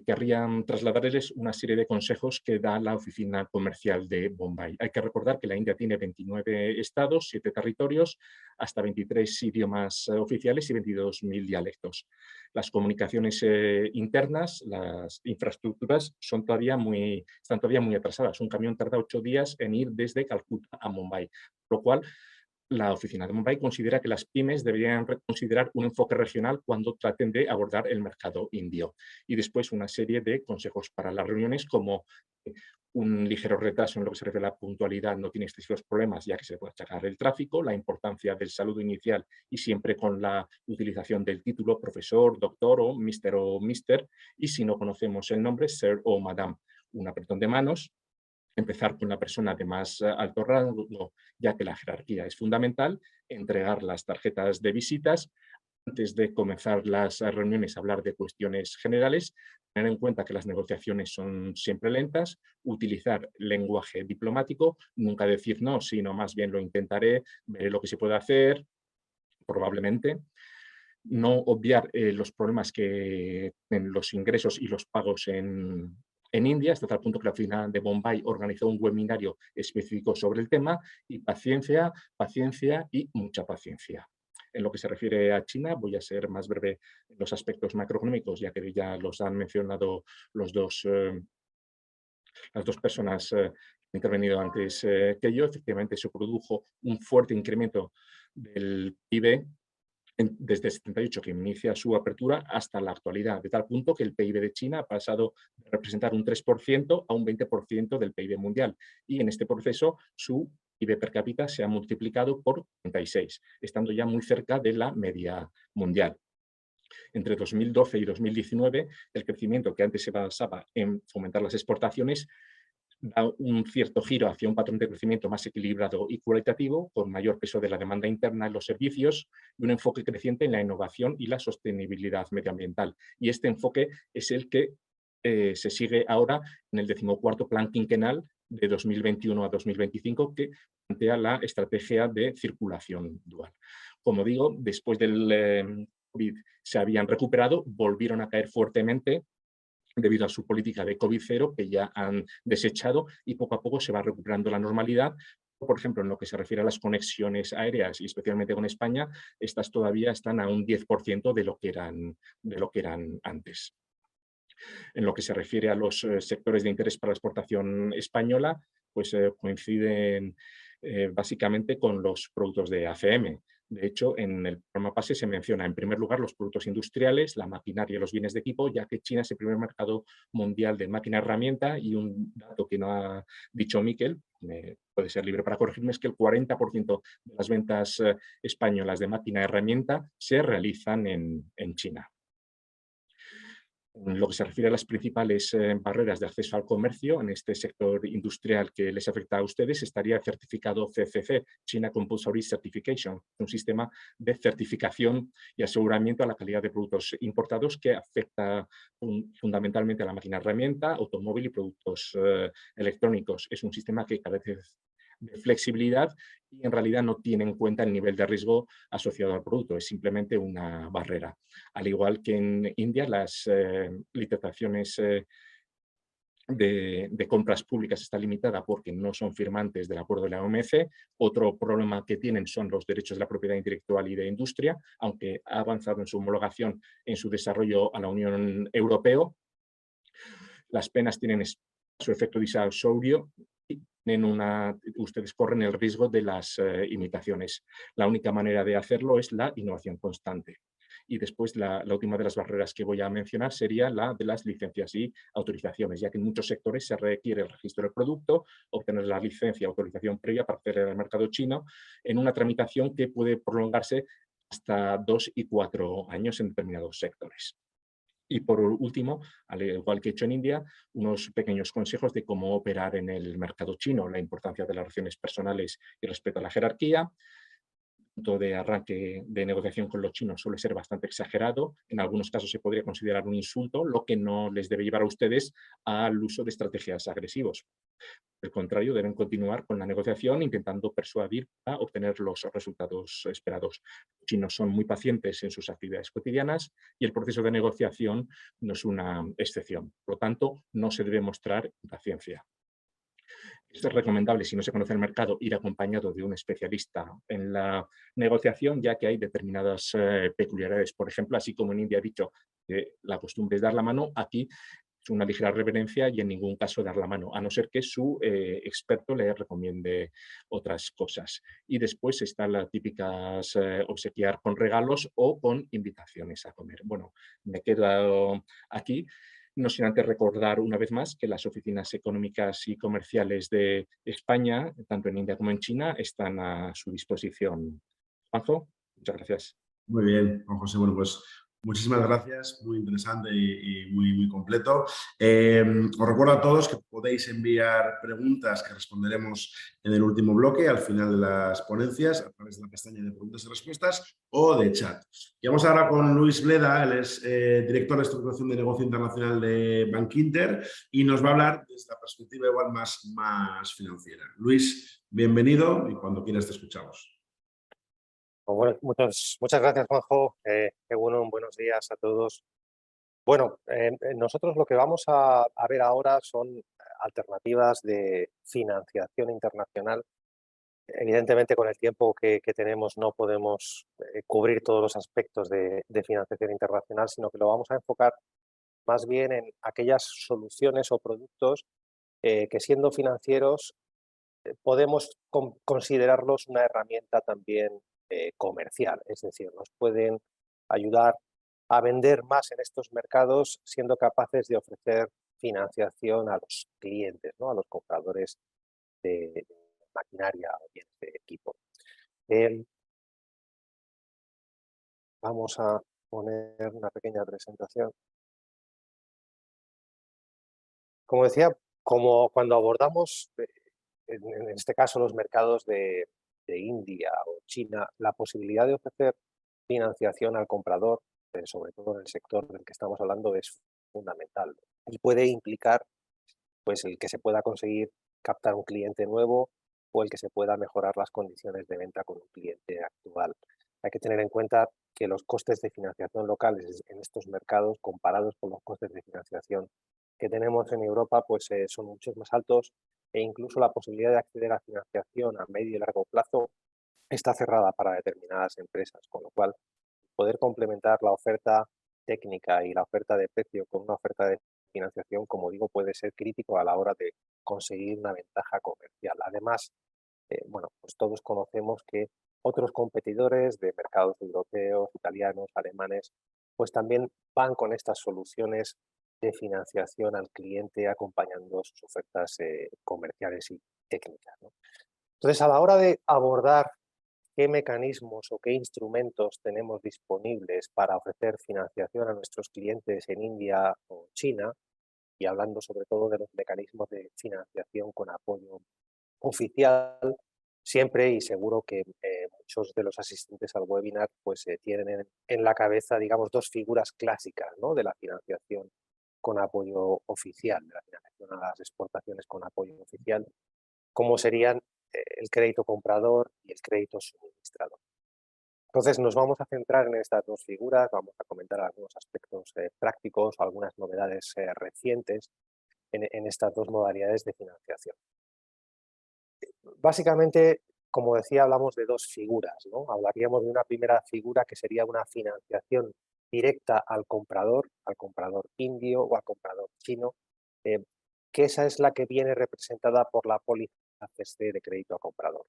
querrían trasladarles una serie de consejos que da la Oficina Comercial de Bombay. Hay que recordar que la India tiene 29 estados, 7 territorios, hasta 23 idiomas oficiales y 22.000 dialectos. Las comunicaciones internas, las infraestructuras están todavía muy atrasadas. Un camión tarda 8 días en ir desde Calcuta a Mumbai, por lo cual la Oficina de Mumbai considera que las pymes deberían considerar un enfoque regional cuando traten de abordar el mercado indio. Y después una serie de consejos para las reuniones, como un ligero retraso en lo que se refiere a la puntualidad no tiene excesivos problemas, ya que se puede achacar el tráfico, la importancia del saludo inicial y siempre con la utilización del título profesor, doctor o mister, y si no conocemos el nombre, sir o madam. Un apretón de manos, empezar con la persona de más alto rango, ya que la jerarquía es fundamental, entregar las tarjetas de visitas, antes de comenzar las reuniones hablar de cuestiones generales, tener en cuenta que las negociaciones son siempre lentas, utilizar lenguaje diplomático, nunca decir no, sino más bien lo intentaré, veré lo que se puede hacer, probablemente. No obviar los problemas que en los ingresos y los pagos en India, hasta tal punto que la Oficina de Bombay organizó un webinario específico sobre el tema, y paciencia, paciencia y mucha paciencia. En lo que se refiere a China, voy a ser más breve en los aspectos macroeconómicos, ya que ya los han mencionado las dos personas que han intervenido antes que yo. Efectivamente, se produjo un fuerte incremento del PIB desde 78, que inicia su apertura, hasta la actualidad, de tal punto que el PIB de China ha pasado de representar un 3% a un 20% del PIB mundial. Y en este proceso, su PIB per cápita se ha multiplicado por 36, estando ya muy cerca de la media mundial. Entre 2012 y 2019, el crecimiento que antes se basaba en fomentar las exportaciones da un cierto giro hacia un patrón de crecimiento más equilibrado y cualitativo, con mayor peso de la demanda interna en los servicios y un enfoque creciente en la innovación y la sostenibilidad medioambiental. Y este enfoque es el que se sigue ahora en el 14º Plan Quinquenal de 2021 a 2025, que plantea la estrategia de circulación dual. Como digo, después del COVID se habían recuperado, volvieron a caer fuertemente debido a su política de COVID-0, que ya han desechado, y poco a poco se va recuperando la normalidad. Por ejemplo, en lo que se refiere a las conexiones aéreas, y especialmente con España, estas todavía están a un 10% de lo que eran antes. En lo que se refiere a los sectores de interés para la exportación española, pues coinciden básicamente con los productos de ACM. De hecho, en el programa PASE se menciona en primer lugar los productos industriales, la maquinaria y los bienes de equipo, ya que China es el primer mercado mundial de máquina herramienta, y un dato que no ha dicho Miquel, puede ser libre para corregirme, es que el 40% de las ventas españolas de máquina herramienta se realizan en China. En lo que se refiere a las principales barreras de acceso al comercio en este sector industrial que les afecta a ustedes, estaría el certificado CCC, China Compulsory Certification, un sistema de certificación y aseguramiento a la calidad de productos importados que afecta fundamentalmente a la máquina herramienta, automóvil y productos electrónicos. Es un sistema que carece de flexibilidad y en realidad no tiene en cuenta el nivel de riesgo asociado al producto, es simplemente una barrera. Al igual que en India, las licitaciones de compras públicas está limitada porque no son firmantes del acuerdo de la OMC. Otro problema que tienen son los derechos de la propiedad intelectual y de industria, aunque ha avanzado en su homologación en su desarrollo a la Unión Europea. Las penas tienen su efecto disuasorio y ustedes corren el riesgo de las imitaciones. La única manera de hacerlo es la innovación constante. Y después la última de las barreras que voy a mencionar sería la de las licencias y autorizaciones, ya que en muchos sectores se requiere el registro del producto, obtener la licencia o autorización previa para acceder al mercado chino, en una tramitación que puede prolongarse hasta 2 y 4 años en determinados sectores. Y por último, al igual que he hecho en India, unos pequeños consejos de cómo operar en el mercado chino, la importancia de las relaciones personales y respeto a la jerarquía. El punto de arranque de negociación con los chinos suele ser bastante exagerado. En algunos casos se podría considerar un insulto, lo que no les debe llevar a ustedes al uso de estrategias agresivas. Al contrario, deben continuar con la negociación intentando persuadir a obtener los resultados esperados. Los chinos son muy pacientes en sus actividades cotidianas y el proceso de negociación no es una excepción. Por lo tanto, no se debe mostrar impaciencia. Es recomendable, si no se conoce el mercado, ir acompañado de un especialista en la negociación, ya que hay determinadas peculiaridades. Por ejemplo, así como en India he dicho que la costumbre es dar la mano, aquí es una ligera reverencia y en ningún caso dar la mano, a no ser que su experto le recomiende otras cosas. Y después están las típicas obsequiar con regalos o con invitaciones a comer. Bueno, me quedo aquí. No sin antes recordar una vez más que las oficinas económicas y comerciales de España, tanto en India como en China, están a su disposición. Juanjo, muchas gracias. Muy bien, Juan José. Bueno, pues muchísimas gracias, muy interesante y muy completo. Os recuerdo a todos que podéis enviar preguntas que responderemos en el último bloque, al final de las ponencias, a través de la pestaña de preguntas y respuestas o de chat. Y vamos ahora con Luis Bleda, él es director de estructuración de negocio internacional de Bankinter y nos va a hablar desde la perspectiva igual más financiera. Luis, bienvenido y cuando quieras te escuchamos. Bueno, muchas gracias, Juanjo. Buenos días a todos. Bueno, nosotros lo que vamos a ver ahora son alternativas de financiación internacional Evidentemente, con el tiempo que tenemos no podemos cubrir todos los aspectos de financiación internacional, sino que lo vamos a enfocar más bien en aquellas soluciones o productos que, siendo financieros, podemos considerarlos una herramienta también comercial. Es decir, nos pueden ayudar a vender más en estos mercados, siendo capaces de ofrecer financiación a los clientes, ¿no? A los compradores de maquinaria o bienes de equipo. Vamos a poner una pequeña presentación. Como decía, como cuando abordamos, en este caso, los mercados de India o China, la posibilidad de ofrecer financiación al comprador, sobre todo en el sector del que estamos hablando, es fundamental y puede implicar, pues, el que se pueda conseguir captar un cliente nuevo o el que se pueda mejorar las condiciones de venta con un cliente actual. Hay que tener en cuenta que los costes de financiación locales en estos mercados, comparados con los costes de financiación que tenemos en Europa, pues son muchos más altos, e incluso la posibilidad de acceder a financiación a medio y largo plazo está cerrada para determinadas empresas, con lo cual poder complementar la oferta técnica y la oferta de precio con una oferta de financiación, como digo, puede ser crítico a la hora de conseguir una ventaja comercial. Además, bueno, pues todos conocemos que otros competidores de mercados europeos, italianos, alemanes, pues también van con estas soluciones de financiación al cliente acompañando sus ofertas comerciales y técnicas, ¿no? Entonces, a la hora de abordar qué mecanismos o qué instrumentos tenemos disponibles para ofrecer financiación a nuestros clientes en India o China, y hablando sobre todo de los mecanismos de financiación con apoyo oficial, siempre, y seguro que muchos de los asistentes al webinar pues tienen en la cabeza, digamos, dos figuras clásicas, ¿no?, de la financiación con apoyo oficial, de la financiación a las exportaciones con apoyo oficial, como serían el crédito comprador y el crédito suministrador. Entonces, nos vamos a centrar en estas dos figuras, vamos a comentar algunos aspectos prácticos o algunas novedades recientes en estas dos modalidades de financiación. Básicamente, como decía, hablamos de dos figuras, ¿no? Hablaríamos de una primera figura que sería una financiación directa al comprador indio o al comprador chino, que esa es la que viene representada por la póliza CSD de crédito a comprador.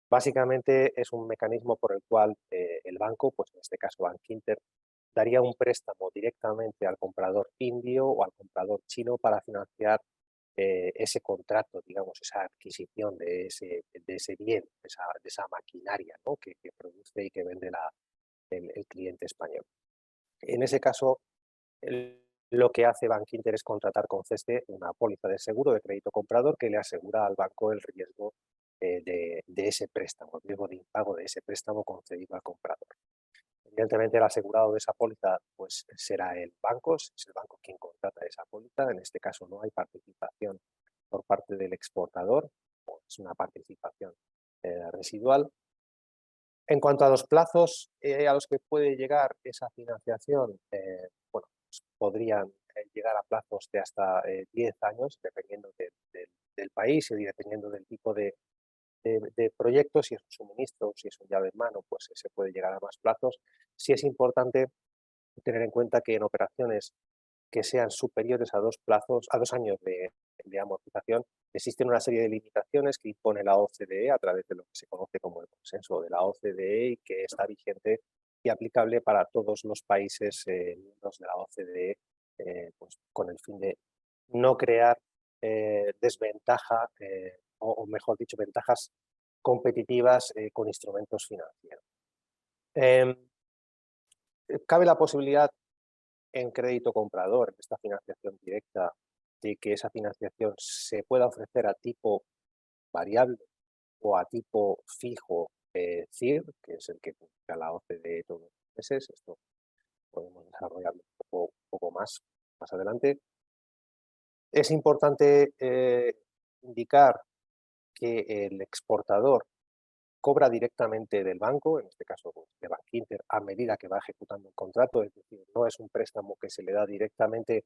Básicamente es un mecanismo por el cual el banco, pues en este caso Bankinter, daría un préstamo directamente al comprador indio o al comprador chino para financiar ese contrato, digamos, esa adquisición de ese bien, de esa maquinaria, ¿no?, que produce y que vende el cliente español. En ese caso, lo que hace Bankinter es contratar con CESDE una póliza de seguro de crédito comprador que le asegura al banco el riesgo de ese préstamo, el riesgo de impago de ese préstamo concedido al comprador. Evidentemente, el asegurado de esa póliza pues será el banco, es el banco quien contrata esa póliza. En este caso no hay participación por parte del exportador, es una participación residual. En cuanto a los plazos a los que puede llegar esa financiación, bueno, pues podrían llegar a plazos de hasta 10 años, dependiendo del país y dependiendo del tipo de proyectos. Si es un suministro, si es un llave en mano, pues se puede llegar a más plazos. Sí es importante tener en cuenta que en operaciones que sean superiores a 2 años de amortización, existen una serie de limitaciones que impone la OCDE a través de lo que se conoce como el consenso de la OCDE y que está vigente y aplicable para todos los países miembros de la OCDE, pues con el fin de no crear desventaja o mejor dicho, ventajas competitivas con instrumentos financieros. Cabe la posibilidad en crédito comprador, en esta financiación directa, de que esa financiación se pueda ofrecer a tipo variable o a tipo fijo CIR, que es el que publica la OCDE todos los meses. Esto podemos desarrollarlo un poco más adelante. Es importante indicar que el exportador cobra directamente del banco, en este caso de Bankinter, a medida que va ejecutando un contrato, es decir, no es un préstamo que se le da directamente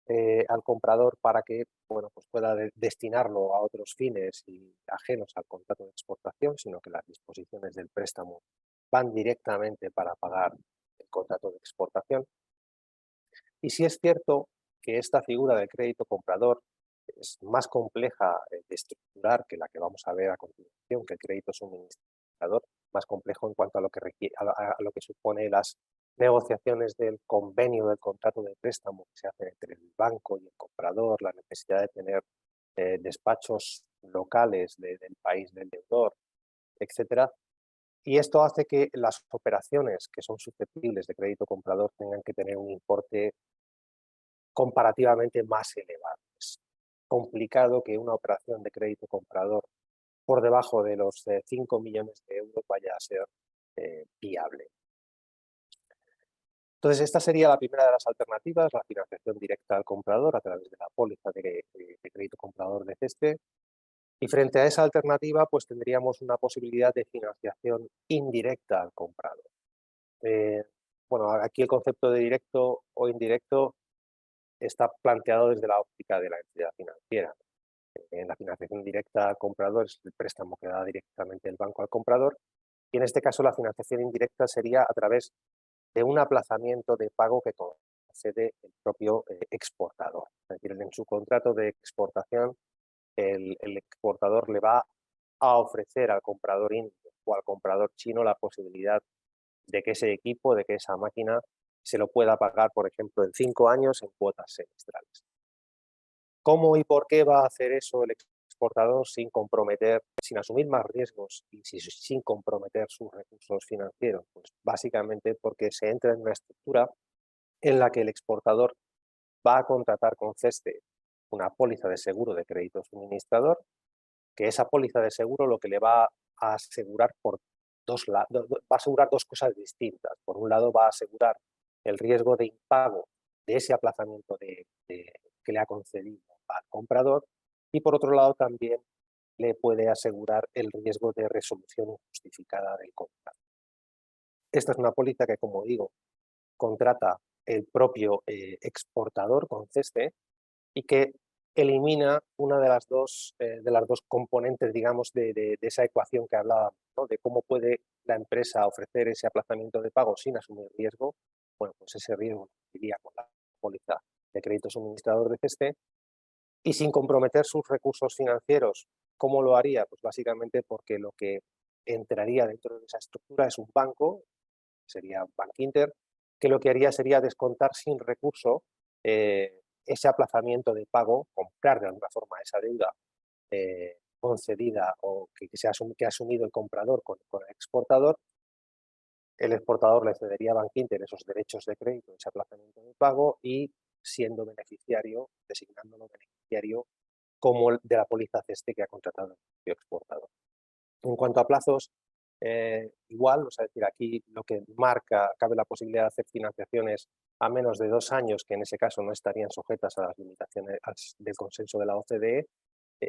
al comprador para que bueno, pues pueda destinarlo a otros fines y ajenos al contrato de exportación, sino que las disposiciones del préstamo van directamente para pagar el contrato de exportación. Y sí es cierto que esta figura del crédito comprador es más compleja de estructurar que la que vamos a ver a continuación, que el crédito suministrador, más complejo en cuanto a lo que a lo que supone las negociaciones del convenio del contrato de préstamo que se hace entre el banco y el comprador, la necesidad de tener despachos locales del país del deudor, etcétera. Y esto hace que las operaciones que son susceptibles de crédito comprador tengan que tener un importe comparativamente más elevado. Es complicado que una operación de crédito comprador por debajo de los 5 millones de euros vaya a ser viable. Entonces, esta sería la primera de las alternativas, la financiación directa al comprador a través de la póliza de crédito comprador de CESTE. Y frente a esa alternativa, pues tendríamos una posibilidad de financiación indirecta al comprador. Bueno, aquí el concepto de directo o indirecto está planteado desde la óptica de la entidad financiera. En la financiación directa al comprador es el préstamo que da directamente el banco al comprador, y en este caso la financiación indirecta sería a través de un aplazamiento de pago que concede el propio exportador. Es decir, en su contrato de exportación, el exportador le va a ofrecer al comprador indio o al comprador chino la posibilidad de que ese equipo, de que esa máquina se lo pueda pagar, por ejemplo, en 5 años en cuotas semestrales. ¿Cómo y por qué va a hacer eso el exportador sin comprometer, sin asumir más riesgos y sin comprometer sus recursos financieros? Pues básicamente porque se entra en una estructura en la que el exportador va a contratar con CESTE una póliza de seguro de crédito suministrador, que esa póliza de seguro lo que le va a asegurar va a asegurar dos cosas distintas. Por un lado, va a asegurar el riesgo de impago de ese aplazamiento que le ha concedido al comprador, y por otro lado también le puede asegurar el riesgo de resolución injustificada del contrato. Esta es una póliza que, como digo, contrata el propio exportador con CESTE y que elimina una de las dos componentes, digamos, de esa ecuación que hablábamos, ¿no? De cómo puede la empresa ofrecer ese aplazamiento de pago sin asumir riesgo. Bueno, pues ese riesgo iría con la póliza de crédito suministrador de CESTE y sin comprometer sus recursos financieros. ¿Cómo lo haría? Pues básicamente porque lo que entraría dentro de esa estructura es un banco, sería Bankinter, que lo que haría sería descontar sin recurso ese aplazamiento de pago, comprar de alguna forma esa deuda concedida o que ha asumido el comprador con el exportador. El exportador le cedería a Bankinter esos derechos de crédito, ese aplazamiento de pago, y siendo beneficiario, designándolo beneficiario como el de la póliza CESTE que ha contratado el propio exportador. En cuanto a plazos, igual, es decir, aquí lo que cabe la posibilidad de hacer financiaciones a menos de 2 años, que en ese caso no estarían sujetas a las limitaciones del consenso de la OCDE,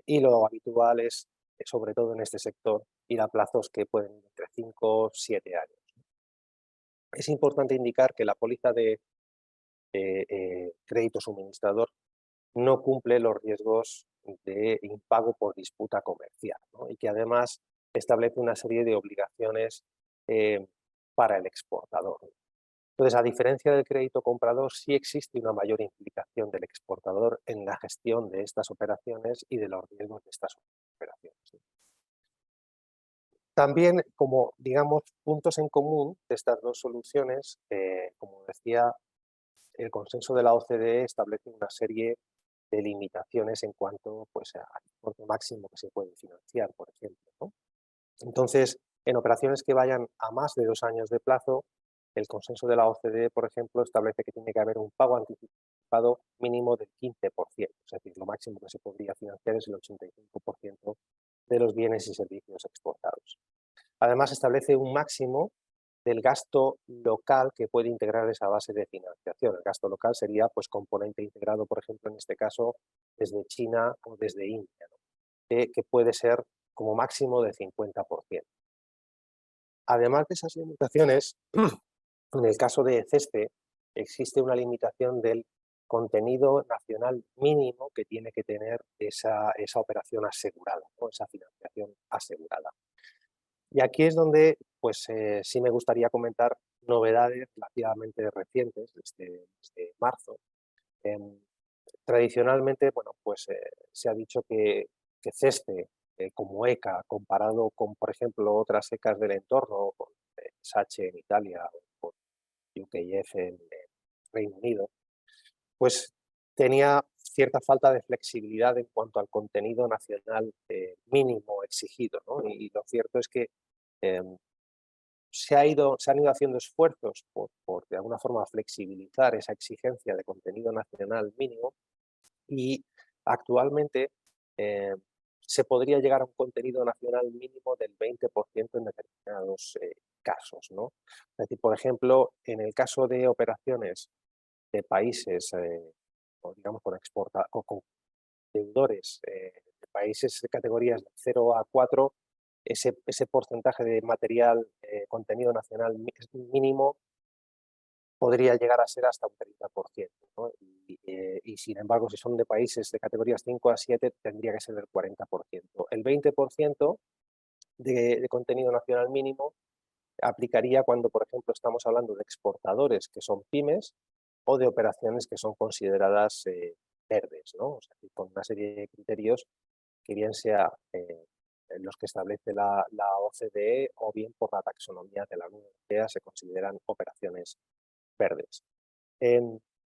y lo habitual es, sobre todo en este sector, ir a plazos que pueden ir entre 5 y 7 años. Es importante indicar que la póliza de crédito suministrador no cumple los riesgos de impago por disputa comercial, ¿no? Y que además establece una serie de obligaciones para el exportador. Entonces, a diferencia del crédito comprador, sí existe una mayor implicación del exportador en la gestión de estas operaciones y de los riesgos de estas operaciones. También, como digamos, puntos en común de estas dos soluciones, como decía, el consenso de la OCDE establece una serie de limitaciones en cuanto pues, al importe máximo que se puede financiar, por ejemplo, ¿no? Entonces, en operaciones que vayan a más de 2 años de plazo, el consenso de la OCDE, por ejemplo, establece que tiene que haber un pago anticipado mínimo del 15%, es decir, lo máximo que se podría financiar es el 85% de los bienes y servicios exportados. Además, establece un máximo del gasto local que puede integrar esa base de financiación. El gasto local sería pues, componente integrado, por ejemplo, en este caso, desde China o desde India, ¿no? Que puede ser como máximo de 50%. Además de esas limitaciones, en el caso de CESTE existe una limitación del contenido nacional mínimo que tiene que tener esa operación asegurada, ¿no? Esa financiación asegurada. Y aquí es donde pues, sí me gustaría comentar novedades relativamente recientes, desde marzo. Tradicionalmente, bueno, pues, se ha dicho que CESPE, como ECA, comparado con, por ejemplo, otras ECAs del entorno, con SACE en Italia o con UKF en Reino Unido, pues tenía cierta falta de flexibilidad en cuanto al contenido nacional mínimo exigido, ¿no? Y lo cierto es que em, se han ido haciendo esfuerzos por de alguna forma flexibilizar esa exigencia de contenido nacional mínimo y actualmente se podría llegar a un contenido nacional mínimo del 20% en determinados casos, ¿no? Es decir, por ejemplo, en el caso de operaciones de países, o digamos con deudores de países de categorías de 0 a 4, ese porcentaje de material contenido nacional mínimo podría llegar a ser hasta un 30%, ¿no? Y sin embargo, si son de países de categorías 5 a 7, tendría que ser del 40%. El 20% de contenido nacional mínimo aplicaría cuando, por ejemplo, estamos hablando de exportadores que son pymes o de operaciones que son consideradas verdes, ¿no? O sea, con una serie de criterios que bien sea los que establece la OCDE o bien por la taxonomía de la Unión Europea se consideran operaciones verdes.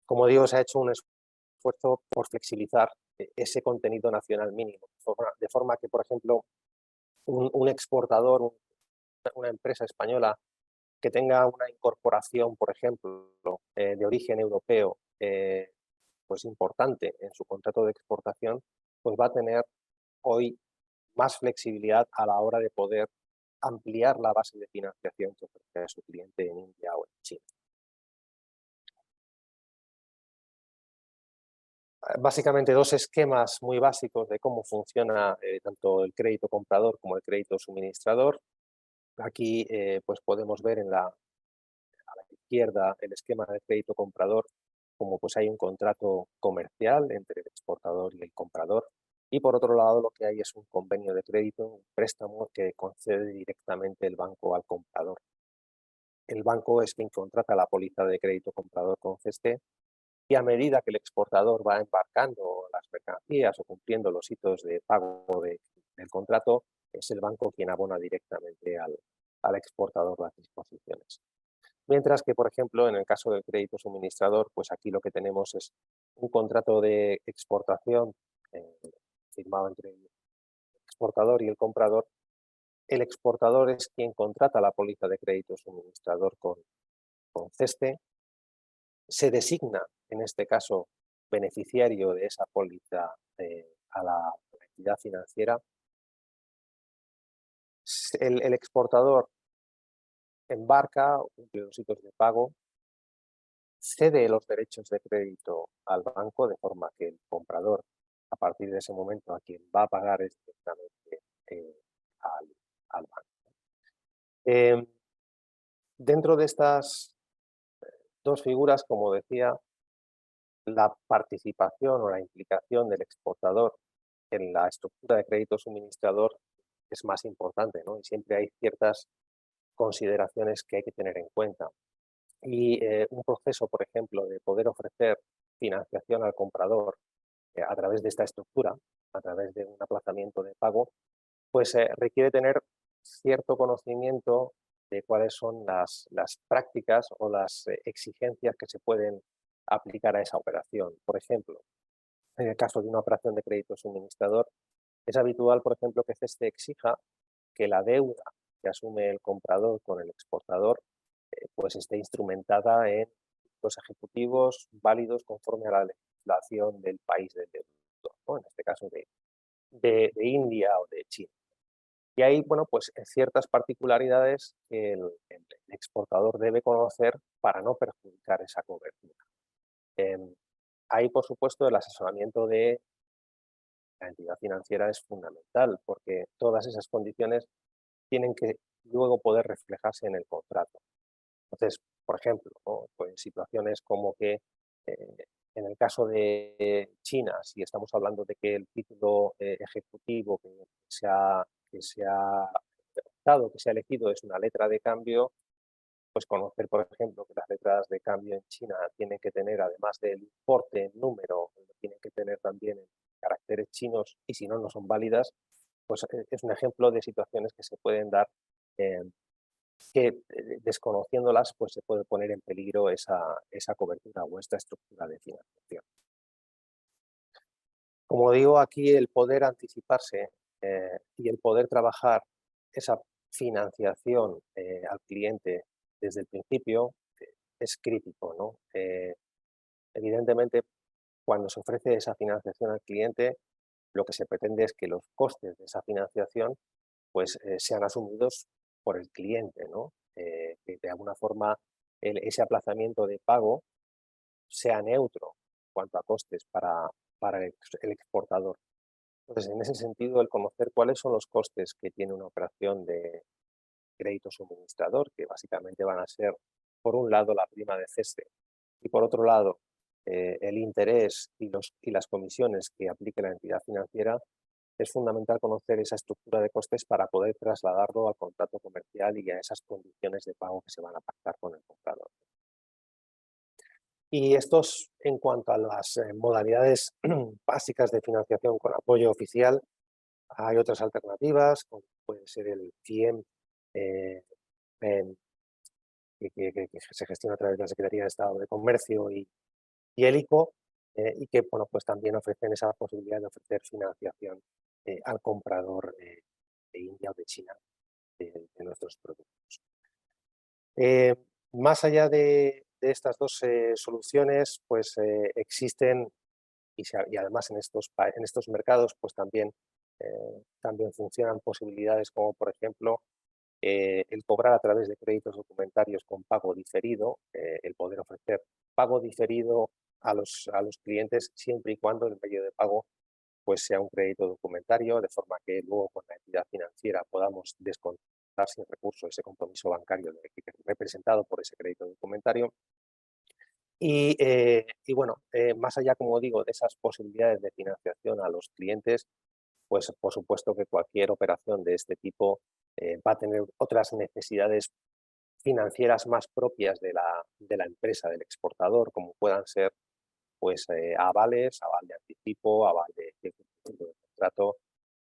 Como digo, se ha hecho un esfuerzo por flexibilizar ese contenido nacional mínimo, de forma que, por ejemplo, un exportador, una empresa española que tenga una incorporación, por ejemplo, de origen europeo, pues importante en su contrato de exportación, pues va a tener hoy más flexibilidad a la hora de poder ampliar la base de financiación que ofrece a su cliente en India o en China. Básicamente dos esquemas muy básicos de cómo funciona tanto el crédito comprador como el crédito suministrador. Aquí pues podemos ver a la izquierda el esquema de crédito comprador, como pues hay un contrato comercial entre el exportador y el comprador. Y por otro lado lo que hay es un convenio de crédito, un préstamo que concede directamente el banco al comprador. El banco es quien contrata la póliza de crédito comprador con CESPE y a medida que el exportador va embarcando las mercancías o cumpliendo los hitos de pago del contrato, es el banco quien abona directamente al exportador las disposiciones. Mientras que, por ejemplo, en el caso del crédito suministrador, pues aquí lo que tenemos es un contrato de exportación firmado entre el exportador y el comprador. El exportador es quien contrata la póliza de crédito suministrador con CESPE. Se designa, en este caso, beneficiario de esa póliza a la entidad financiera. El exportador embarca, cumple los hitos de pago, cede los derechos de crédito al banco de forma que el comprador, a partir de ese momento, a quien va a pagar es directamente al banco. Dentro de estas dos figuras, como decía, la participación o la implicación del exportador en la estructura de crédito suministrador es más importante, ¿no? Y siempre hay ciertas consideraciones que hay que tener en cuenta. Y un proceso, por ejemplo, de poder ofrecer financiación al comprador a través de esta estructura, a través de un aplazamiento de pago, pues requiere tener cierto conocimiento de cuáles son las prácticas o las exigencias que se pueden aplicar a esa operación. Por ejemplo, en el caso de una operación de crédito suministrador, es habitual, por ejemplo, que CESPE exija que la deuda que asume el comprador con el exportador pues esté instrumentada en los ejecutivos válidos conforme a la legislación del país del deudor, ¿no? En este caso de India o de China. Y hay, bueno, pues ciertas particularidades que el exportador debe conocer para no perjudicar esa cobertura. Ahí, por supuesto, el asesoramiento de la entidad financiera es fundamental porque todas esas condiciones tienen que luego poder reflejarse en el contrato. Entonces, por ejemplo, ¿no? Pues situaciones como que En el caso de China, si estamos hablando de que el título ejecutivo que se ha optado, que se ha elegido es una letra de cambio, pues conocer, por ejemplo, que las letras de cambio en China tienen que tener, además del importe en número, tienen que tener también en caracteres chinos y si no, no son válidas, pues es un ejemplo de situaciones que se pueden dar que desconociéndolas pues se puede poner en peligro esa cobertura o esta estructura de financiación. Como digo, aquí el poder anticiparse y el poder trabajar esa financiación al cliente desde el principio es crítico, ¿no? Evidentemente, cuando se ofrece esa financiación al cliente, lo que se pretende es que los costes de esa financiación pues, sean asumidos por el cliente, ¿no? Que de alguna forma ese aplazamiento de pago sea neutro en cuanto a costes para el exportador. Entonces, en ese sentido, el conocer cuáles son los costes que tiene una operación de crédito suministrador, que básicamente van a ser, por un lado, la prima de ceste y, por otro lado, el interés y las comisiones que aplique la entidad financiera, es fundamental conocer esa estructura de costes para poder trasladarlo al contrato comercial y a esas condiciones de pago que se van a pactar con el comprador. Y estos, en cuanto a las modalidades básicas de financiación con apoyo oficial, hay otras alternativas, como puede ser el FIEM, que se gestiona a través de la Secretaría de Estado de Comercio y el ICO, y que bueno, pues también ofrecen esa posibilidad de ofrecer financiación al comprador de India o de China de nuestros productos. Más allá de estas dos soluciones, pues existen, y además en estos mercados, pues también funcionan posibilidades como, por ejemplo, el cobrar a través de créditos documentarios con pago diferido, el poder ofrecer pago diferido a los clientes siempre y cuando el medio de pago pues sea un crédito documentario, de forma que luego con la entidad financiera podamos descontar sin recurso ese compromiso bancario representado por ese crédito documentario. Y bueno, más allá, como digo, de esas posibilidades de financiación a los clientes, pues por supuesto que cualquier operación de este tipo va a tener otras necesidades financieras más propias de la empresa, del exportador, como puedan ser pues avales, aval de anticipo, aval de cumplimiento de contrato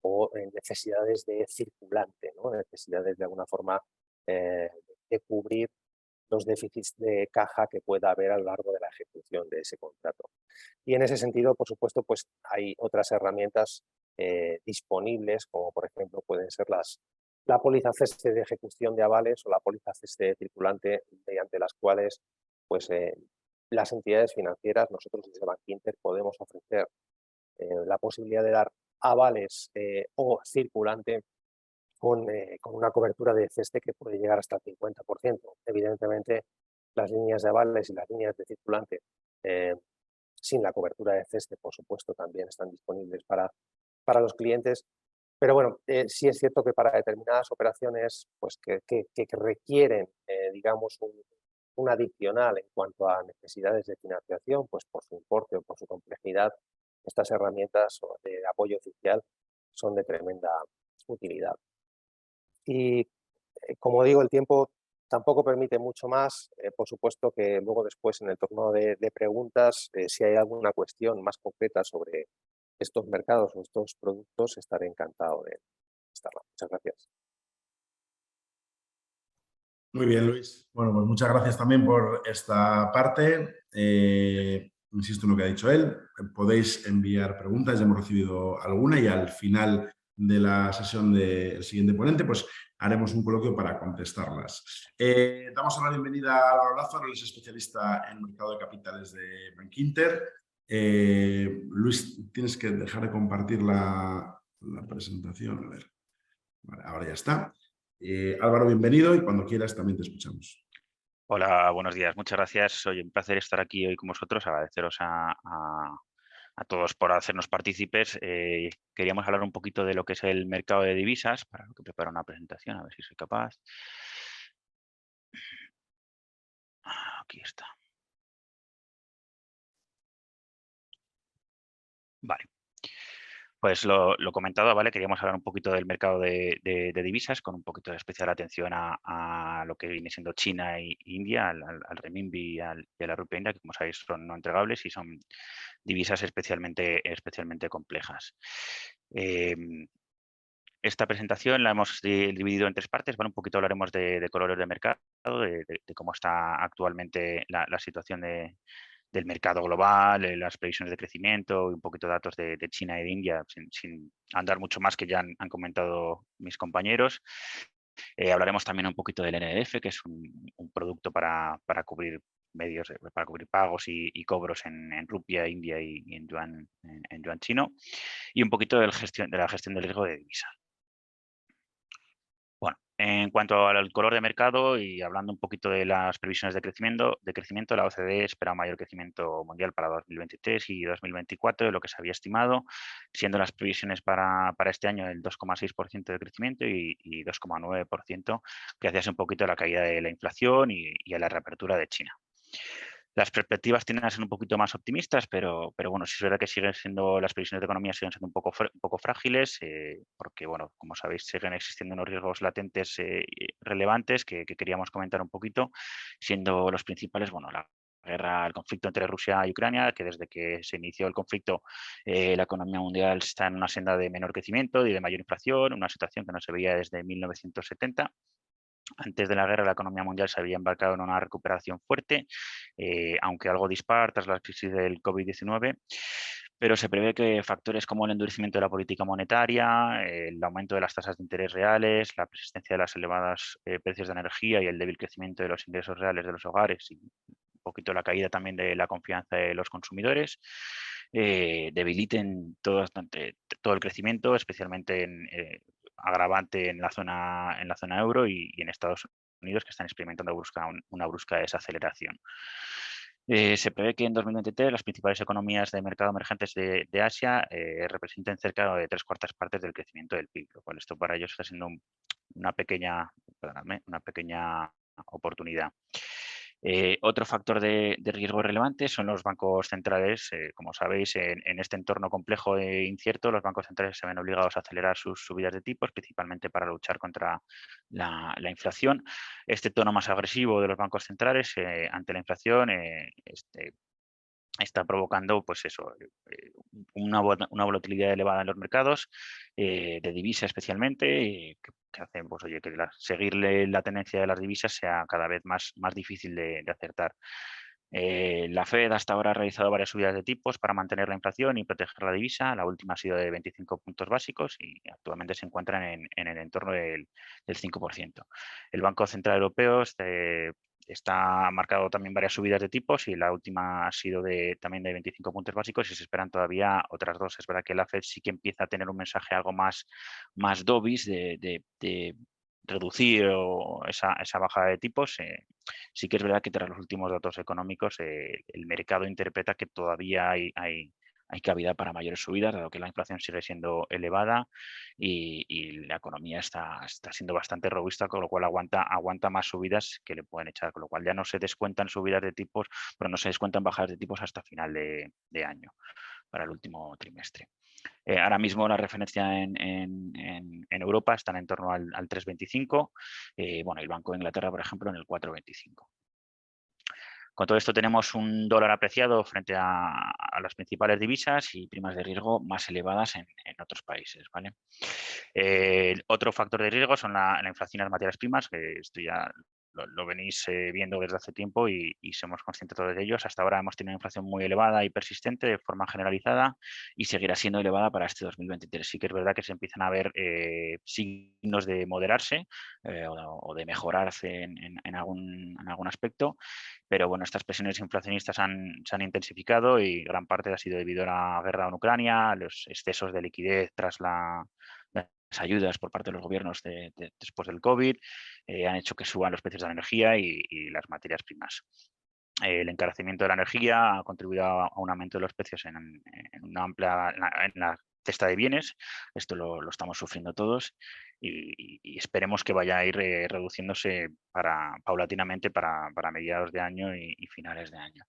o necesidades de circulante, ¿no? Necesidades de alguna forma de cubrir los déficits de caja que pueda haber a lo largo de la ejecución de ese contrato. Y en ese sentido, por supuesto, pues hay otras herramientas disponibles, como por ejemplo pueden ser la póliza ceste de ejecución de avales o la póliza ceste de circulante, mediante las cuales pues, las entidades financieras, nosotros desde Bankinter podemos ofrecer la posibilidad de dar avales o circulante con una cobertura de ceste que puede llegar hasta el 50%. Evidentemente, las líneas de avales y las líneas de circulante sin la cobertura de ceste, por supuesto, también están disponibles para los clientes. Pero bueno, sí es cierto que para determinadas operaciones pues, que requieren, digamos, un adicional en cuanto a necesidades de financiación, pues por su importe o por su complejidad, estas herramientas de apoyo oficial son de tremenda utilidad. Y como digo, el tiempo tampoco permite mucho más. Por supuesto que luego después en el turno de preguntas, si hay alguna cuestión más concreta sobre estos mercados o estos productos, estaré encantado de estarla. Muchas gracias. Muy bien, Luis. Bueno, pues muchas gracias también por esta parte. Insisto en lo que ha dicho él. Podéis enviar preguntas, ya hemos recibido alguna y al final de la sesión del siguiente ponente, pues haremos un coloquio para contestarlas. Damos la bienvenida a Álvaro Lázaro, él es especialista en mercado de capitales de Bankinter. Luis, tienes que dejar de compartir la presentación. A ver, vale, ahora ya está. Álvaro, bienvenido y cuando quieras también te escuchamos. Hola, buenos días. Muchas gracias. Oye, un placer estar aquí hoy con vosotros. Agradeceros a todos por hacernos partícipes. Queríamos hablar un poquito de lo que es el mercado de divisas, para lo que preparo una presentación, a ver si soy capaz. Aquí está. Vale. Pues lo comentado, ¿vale? Queríamos hablar un poquito del mercado de divisas, con un poquito de especial atención a lo que viene siendo China e India, al renminbi y a la rupia india, que como sabéis son no entregables y son divisas especialmente complejas. Esta presentación la hemos dividido en 3 partes, ¿vale? Un poquito hablaremos de colores de mercado, de cómo está actualmente la situación del mercado global, las previsiones de crecimiento y un poquito de datos de China y de India, sin andar mucho más, que ya han comentado mis compañeros. Hablaremos también un poquito del NDF, que es un producto para cubrir medios, para cubrir pagos y cobros en rupia india y en yuan chino, y un poquito de la gestión del riesgo de divisa. Bueno, en cuanto al color de mercado y hablando un poquito de las previsiones de crecimiento, la OCDE espera un mayor crecimiento mundial para 2023 y 2024 de lo que se había estimado, siendo las previsiones para este año el 2,6% de crecimiento y 2,9% gracias un poquito a la caída de la inflación y a la reapertura de China. Las perspectivas tienden a ser un poquito más optimistas, pero bueno, sí es verdad que siguen siendo, las previsiones de economía siguen siendo un poco frágiles, porque, bueno, como sabéis, siguen existiendo unos riesgos latentes relevantes que queríamos comentar un poquito, siendo los principales, bueno, la guerra, el conflicto entre Rusia y Ucrania, que desde que se inició el conflicto, la economía mundial está en una senda de menor crecimiento y de mayor inflación, una situación que no se veía desde 1970. Antes de la guerra, la economía mundial se había embarcado en una recuperación fuerte, aunque algo dispar tras la crisis del COVID-19, pero se prevé que factores como el endurecimiento de la política monetaria, el aumento de las tasas de interés reales, la persistencia de los elevados precios de energía y el débil crecimiento de los ingresos reales de los hogares y un poquito la caída también de la confianza de los consumidores, debiliten todo el crecimiento, especialmente agravante en la zona euro y en Estados Unidos, que están experimentando una brusca desaceleración. Se prevé que en 2023 las principales economías de mercado emergentes de Asia representen cerca de 3/4 partes del crecimiento del PIB, lo cual esto para ellos está siendo una pequeña oportunidad. Otro factor de riesgo relevante son los bancos centrales. Como sabéis, en este entorno complejo e incierto, los bancos centrales se ven obligados a acelerar sus subidas de tipos, principalmente para luchar contra la inflación. Este tono más agresivo de los bancos centrales ante la inflación está provocando, pues eso, una volatilidad elevada en los mercados, de divisa especialmente, que hace, pues oye, que seguirle la tendencia de las divisas sea cada vez más difícil de acertar. La Fed hasta ahora ha realizado varias subidas de tipos para mantener la inflación y proteger la divisa. La última ha sido de 25 puntos básicos y actualmente se encuentran en el entorno del 5%. El Banco Central Europeo está marcado también varias subidas de tipos y la última ha sido también de 25 puntos básicos y se esperan todavía otras 2. Es verdad que la Fed sí que empieza a tener un mensaje algo más dovish de reducir esa bajada de tipos. Sí que es verdad que tras los últimos datos económicos el mercado interpreta que todavía hay cabida para mayores subidas, dado que la inflación sigue siendo elevada y la economía está siendo bastante robusta, con lo cual aguanta más subidas que le pueden echar, con lo cual ya no se descuentan subidas de tipos, pero no se descuentan bajadas de tipos hasta final de año, para el último trimestre. Ahora mismo la referencia en Europa están en torno al 3,25. Bueno, el Banco de Inglaterra, por ejemplo, en el 4,25. Con todo esto tenemos un dólar apreciado frente a las principales divisas y primas de riesgo más elevadas en otros países, ¿vale? Otro factor de riesgo son la inflación en las materias primas, que esto ya lo venís viendo desde hace tiempo y somos conscientes todos de ellos. Hasta ahora hemos tenido una inflación muy elevada y persistente de forma generalizada y seguirá siendo elevada para este 2023. Sí que es verdad que se empiezan a ver signos de moderarse o de mejorarse en algún aspecto, pero bueno, estas presiones inflacionistas se han intensificado y gran parte ha sido debido a la guerra en Ucrania, los excesos de liquidez tras las ayudas por parte de los gobiernos después del COVID, han hecho que suban los precios de la energía y las materias primas. El encarecimiento de la energía ha contribuido a un aumento de los precios en la cesta de bienes. Esto lo estamos sufriendo todos y esperemos que vaya a ir reduciéndose paulatinamente para mediados de año y finales de año.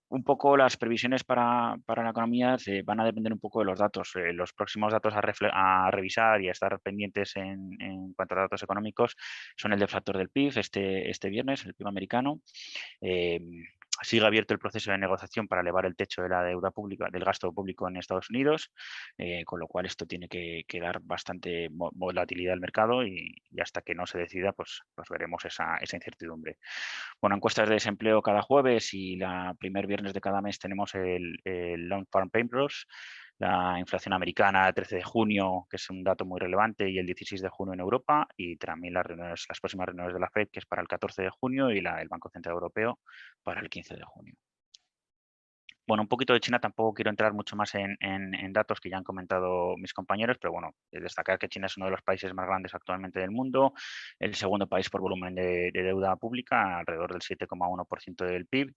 Un poco las previsiones para la economía van a depender un poco de los datos. Los próximos datos a revisar y a estar pendientes en cuanto a datos económicos son el deflactor del PIB este viernes, el PIB americano. Sigue abierto el proceso de negociación para elevar el techo de la deuda pública, del gasto público en Estados Unidos, con lo cual esto tiene que dar bastante volatilidad al mercado y hasta que no se decida, pues veremos esa incertidumbre. Bueno, encuestas de desempleo cada jueves y la primer viernes de cada mes tenemos el Long Farm Payrolls, la inflación americana el 13 de junio, que es un dato muy relevante, y el 16 de junio en Europa, y también las próximas reuniones de la FED, que es para el 14 de junio, y el Banco Central Europeo para el 15 de junio. Bueno, un poquito de China, tampoco quiero entrar mucho más en datos que ya han comentado mis compañeros, pero bueno, destacar que China es uno de los países más grandes actualmente del mundo, el segundo país por volumen de deuda pública, alrededor del 7,1% del PIB.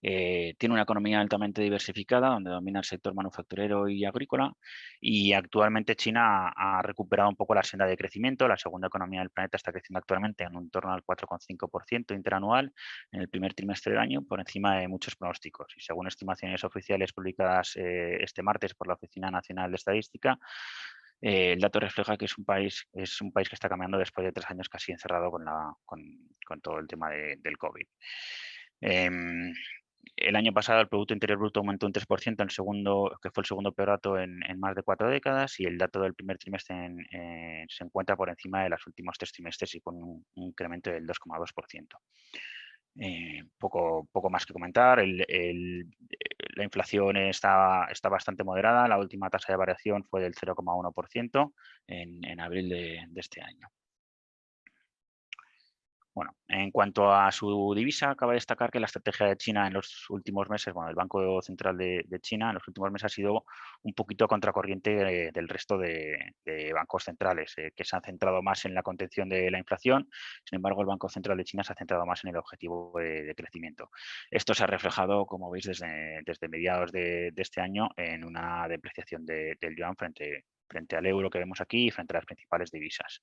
Tiene una economía altamente diversificada, donde domina el sector manufacturero y agrícola, y actualmente China ha recuperado un poco la senda de crecimiento. La segunda economía del planeta está creciendo actualmente en un torno al 4,5% interanual en el primer trimestre del año, por encima de muchos pronósticos. Y según estimaciones oficiales publicadas este martes por la Oficina Nacional de Estadística, el dato refleja que es un país que está cambiando después de 3 años casi encerrado con todo el tema del COVID. El año pasado el Producto Interior Bruto aumentó un 3%, que fue el segundo peor dato en más de 4 décadas, y el dato del primer trimestre se encuentra por encima de los últimos 3 trimestres y con un incremento del 2,2%. Poco más que comentar. La inflación está bastante moderada. La última tasa de variación fue del 0,1% en abril de este año. Bueno, en cuanto a su divisa, cabe destacar que la estrategia de China en los últimos meses, bueno, el Banco Central de China en los últimos meses ha sido un poquito a contracorriente del resto de bancos centrales, que se han centrado más en la contención de la inflación. Sin embargo, el Banco Central de China se ha centrado más en el objetivo de crecimiento. Esto se ha reflejado, como veis, desde mediados de este año en una depreciación del yuan frente al euro que vemos aquí y frente a las principales divisas.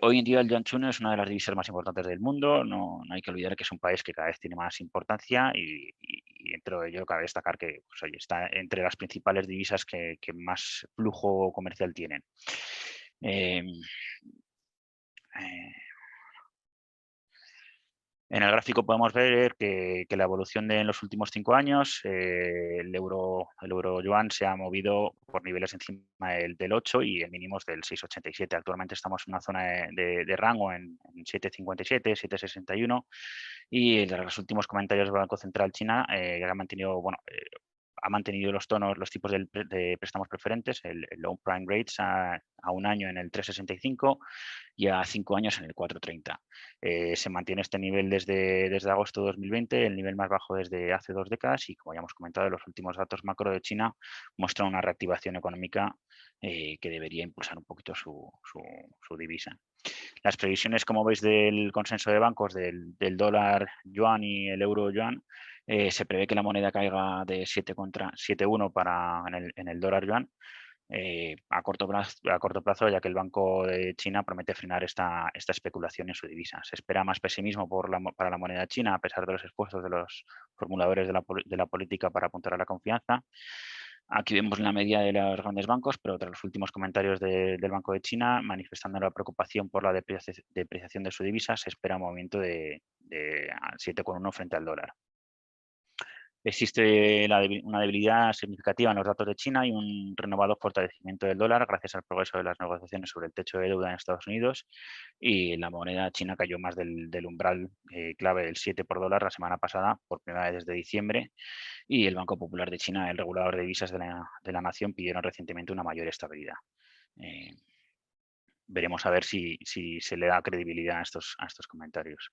Hoy en día el yuan chino es una de las divisas más importantes del mundo. No hay que olvidar que es un país que cada vez tiene más importancia y dentro de ello cabe destacar que pues, oye, está entre las principales divisas que más flujo comercial tienen. Eh, eh, En el gráfico podemos ver que la evolución en los últimos 5 años, el euro yuan se ha movido por niveles encima del 8 y en mínimos del 6,87. Actualmente estamos en una zona de rango en 7,57, 7,61 y los últimos comentarios del Banco Central China ha mantenido los tipos de préstamos preferentes, el loan prime rates a un año en el 3,65 y a 5 años en el 4,30. Se mantiene este nivel desde agosto de 2020, el nivel más bajo desde hace 2 décadas y, como ya hemos comentado, los últimos datos macro de China muestran una reactivación económica que debería impulsar un poquito su divisa. Las previsiones, como veis, del consenso de bancos del dólar yuan y el euro yuan, se prevé que la moneda caiga de 7,1 en el dólar yuan a corto plazo, ya que el Banco de China promete frenar esta especulación en su divisa. Se espera más pesimismo para la moneda china, a pesar de los esfuerzos de los formuladores de la política para apuntar a la confianza. Aquí vemos la media de los grandes bancos, pero tras los últimos comentarios del Banco de China, manifestando la preocupación por la depreciación de su divisa, se espera un movimiento de 7,1 frente al dólar. Existe una debilidad significativa en los datos de China y un renovado fortalecimiento del dólar gracias al progreso de las negociaciones sobre el techo de deuda en Estados Unidos, y la moneda china cayó más del umbral clave del 7 por dólar la semana pasada por primera vez desde diciembre, y el Banco Popular de China, el regulador de divisas de la nación, pidieron recientemente una mayor estabilidad. Veremos a ver si se le da credibilidad a estos comentarios.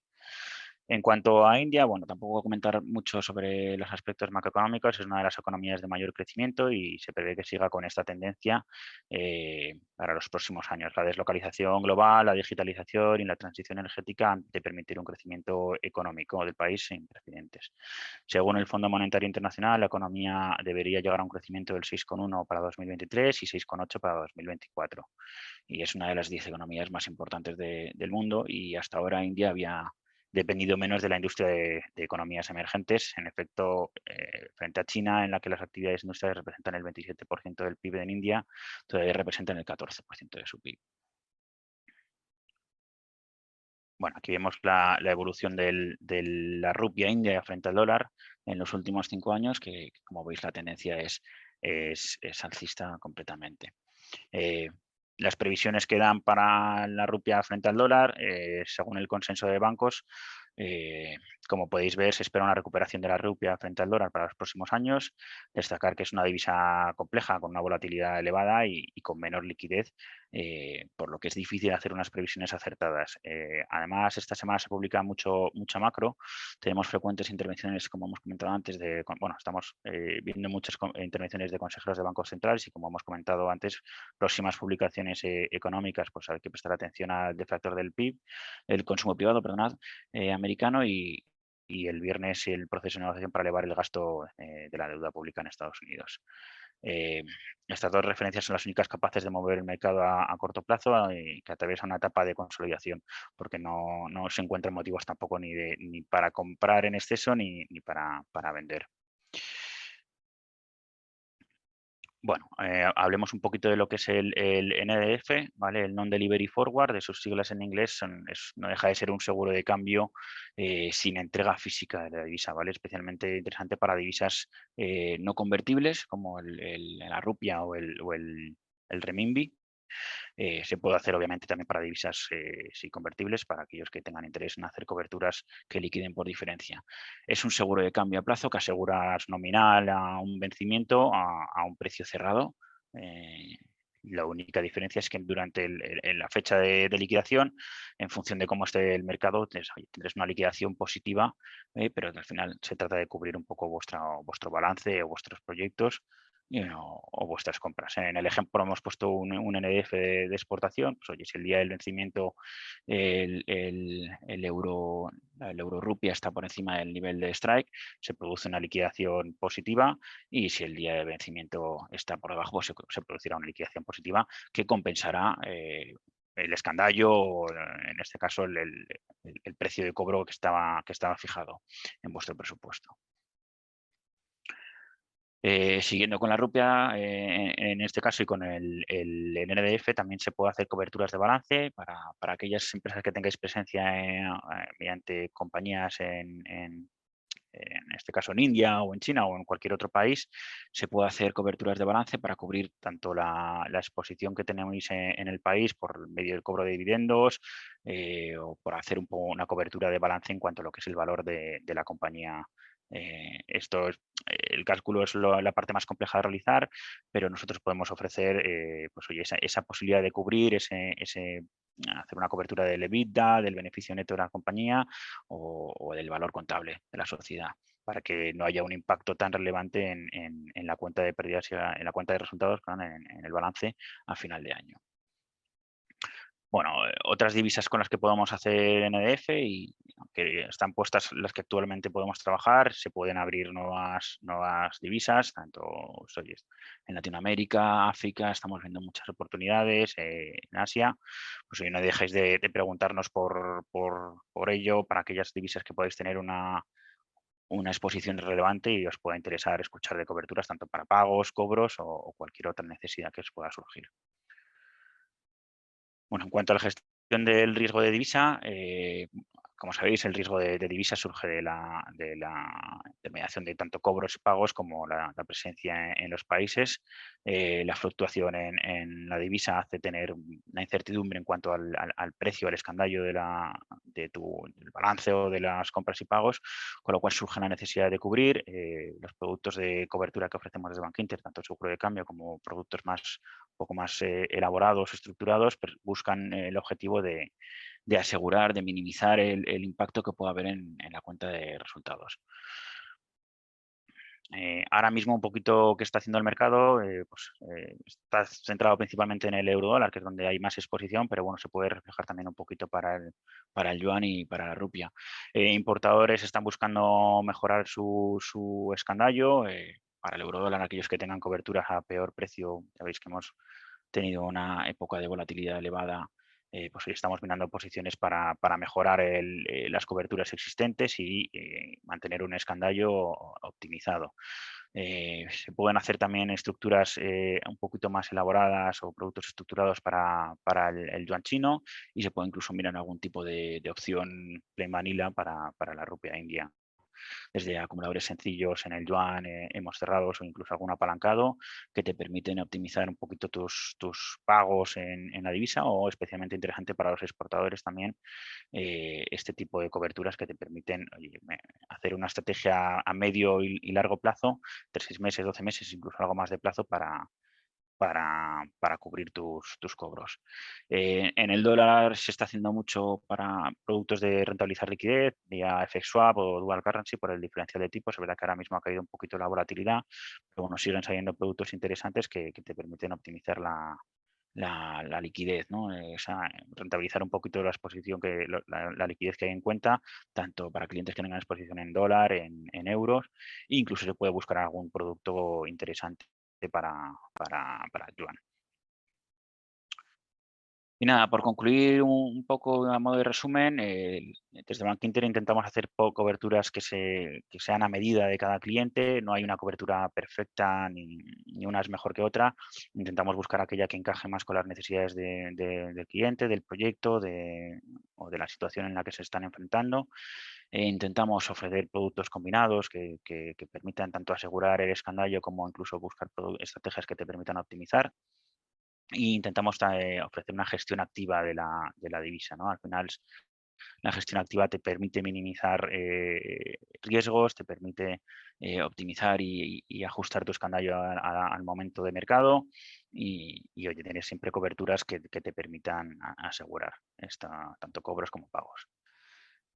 En cuanto a India, bueno, tampoco voy a comentar mucho sobre los aspectos macroeconómicos, es una de las economías de mayor crecimiento y se prevé que siga con esta tendencia para los próximos años. La deslocalización global, la digitalización y la transición energética han de permitir un crecimiento económico del país sin precedentes. Según el Fondo Monetario Internacional, la economía debería llegar a un crecimiento del 6,1 para 2023 y 6,8 para 2024. Y es una de las 10 economías más importantes del mundo y hasta ahora India había dependido menos de la industria de economías emergentes. En efecto, frente a China, en la que las actividades industriales representan el 27% del PIB en India, todavía representan el 14% de su PIB. Bueno, aquí vemos la evolución de la rupia india frente al dólar en los últimos 5 años, que como veis la tendencia es alcista completamente. Las previsiones que dan para la rupia frente al dólar, según el consenso de bancos, como podéis ver, se espera una recuperación de la rupia frente al dólar para los próximos años. Destacar que es una divisa compleja, con una volatilidad elevada y con menor liquidez, por lo que es difícil hacer unas previsiones acertadas. Además, esta semana se publica mucha macro. Tenemos frecuentes intervenciones, como hemos comentado antes, estamos viendo muchas intervenciones de consejeros de bancos centrales y, como hemos comentado antes, próximas publicaciones económicas, pues hay que prestar atención al deflactor del PIB, el consumo privado, perdonad, americano y el viernes el proceso de negociación para elevar el gasto de la deuda pública en Estados Unidos. Estas dos referencias son las únicas capaces de mover el mercado a corto plazo y que atraviesa una etapa de consolidación, porque no se encuentran motivos tampoco ni para comprar en exceso ni para vender. Bueno, hablemos un poquito de lo que es el NDF, ¿vale? El Non-Delivery Forward, de sus siglas en inglés, no deja de ser un seguro de cambio sin entrega física de la divisa, ¿vale? Especialmente interesante para divisas no convertibles, como la rupia o el renminbi. Se puede hacer obviamente también para divisas sí convertibles, para aquellos que tengan interés en hacer coberturas que liquiden por diferencia. Es un seguro de cambio a plazo que aseguras nominal a un vencimiento a un precio cerrado. La única diferencia es que durante la fecha de liquidación, en función de cómo esté el mercado, tendréis una liquidación positiva, pero al final se trata de cubrir un poco vuestro balance o vuestros proyectos o vuestras compras. En el ejemplo hemos puesto un NDF de exportación, pues oye, si el día del vencimiento el euro rupia está por encima del nivel de strike, se produce una liquidación positiva y si el día de vencimiento está por debajo, pues se producirá una liquidación positiva que compensará el escandallo o, en este caso, el precio de cobro que estaba fijado en vuestro presupuesto. Siguiendo con la rupia, en este caso y con el NDF, también se puede hacer coberturas de balance para aquellas empresas que tengáis presencia mediante compañías en este caso en India o en China o en cualquier otro país. Se puede hacer coberturas de balance para cubrir tanto la exposición que tenemos en el país por medio del cobro de dividendos o por hacer una cobertura de balance en cuanto a lo que es el valor de la compañía. El cálculo es la parte más compleja de realizar, pero nosotros podemos ofrecer pues, oye, esa posibilidad de cubrir hacer una cobertura del EBITDA, del beneficio neto de la compañía o del valor contable de la sociedad, para que no haya un impacto tan relevante en la cuenta de pérdidas y en la cuenta de resultados, en el balance a final de año. Bueno, otras divisas con las que podemos hacer NDF y aunque están puestas las que actualmente podemos trabajar, se pueden abrir nuevas divisas, tanto en Latinoamérica, África, estamos viendo muchas oportunidades, en Asia. Pues no dejéis de preguntarnos por ello para aquellas divisas que podéis tener una exposición relevante y os pueda interesar escuchar de coberturas tanto para pagos, cobros o cualquier otra necesidad que os pueda surgir. Bueno, en cuanto a la gestión del riesgo de divisa, como sabéis, el riesgo de divisa surge de la intermediación de tanto cobros y pagos como la presencia en los países. La fluctuación en la divisa hace tener una incertidumbre en cuanto al precio, al escandallo del balance o de las compras y pagos, con lo cual surge la necesidad de cubrir. Los productos de cobertura que ofrecemos desde Bankinter, tanto el seguro de cambio como productos un poco más elaborados, estructurados, buscan el objetivo de de asegurar, de minimizar el impacto que pueda haber en la cuenta de resultados. Ahora mismo un poquito que está haciendo el mercado, está centrado principalmente en el euro dólar, que es donde hay más exposición, pero bueno, se puede reflejar también un poquito para el yuan y para la rupia. Importadores están buscando mejorar su escandallo. Para el euro dólar, aquellos que tengan coberturas a peor precio, ya veis que hemos tenido una época de volatilidad elevada. Pues estamos mirando posiciones para mejorar las coberturas existentes y mantener un escandallo optimizado. Se pueden hacer también estructuras un poquito más elaboradas o productos estructurados para el yuan chino, y se puede incluso mirar algún tipo de opción plain vanilla para la rupia india. Desde acumuladores sencillos en el yuan, hemos cerrados, o incluso algún apalancado que te permiten optimizar un poquito tus pagos en la divisa, o especialmente interesante para los exportadores también, este tipo de coberturas que te permiten hacer una estrategia a medio y largo plazo, 6 meses, 12 meses, incluso algo más de plazo para cubrir tus cobros. En el dólar se está haciendo mucho para productos de rentabilizar liquidez, vía FX Swap o Dual Currency por el diferencial de tipos. Es verdad que ahora mismo ha caído un poquito la volatilidad, pero bueno, siguen saliendo productos interesantes que te permiten optimizar la liquidez, ¿no? Rentabilizar un poquito la exposición, la liquidez que hay en cuenta, tanto para clientes que tengan exposición en dólar, en euros, e incluso se puede buscar algún producto interesante para el yuan. Y nada, por concluir un poco a modo de resumen, desde Banco Inter intentamos hacer coberturas que sean a medida de cada cliente. No hay una cobertura perfecta ni una es mejor que otra. Intentamos buscar aquella que encaje más con las necesidades del cliente, del proyecto o de la situación en la que se están enfrentando. Intentamos ofrecer productos combinados que permitan tanto asegurar el escandallo como incluso buscar estrategias que te permitan optimizar. E intentamos ofrecer una gestión activa de la divisa, ¿no? Al final, la gestión activa te permite minimizar riesgos, te permite optimizar y ajustar tu escandallo al momento de mercado, y oye, tener siempre coberturas que te permitan asegurar tanto cobros como pagos.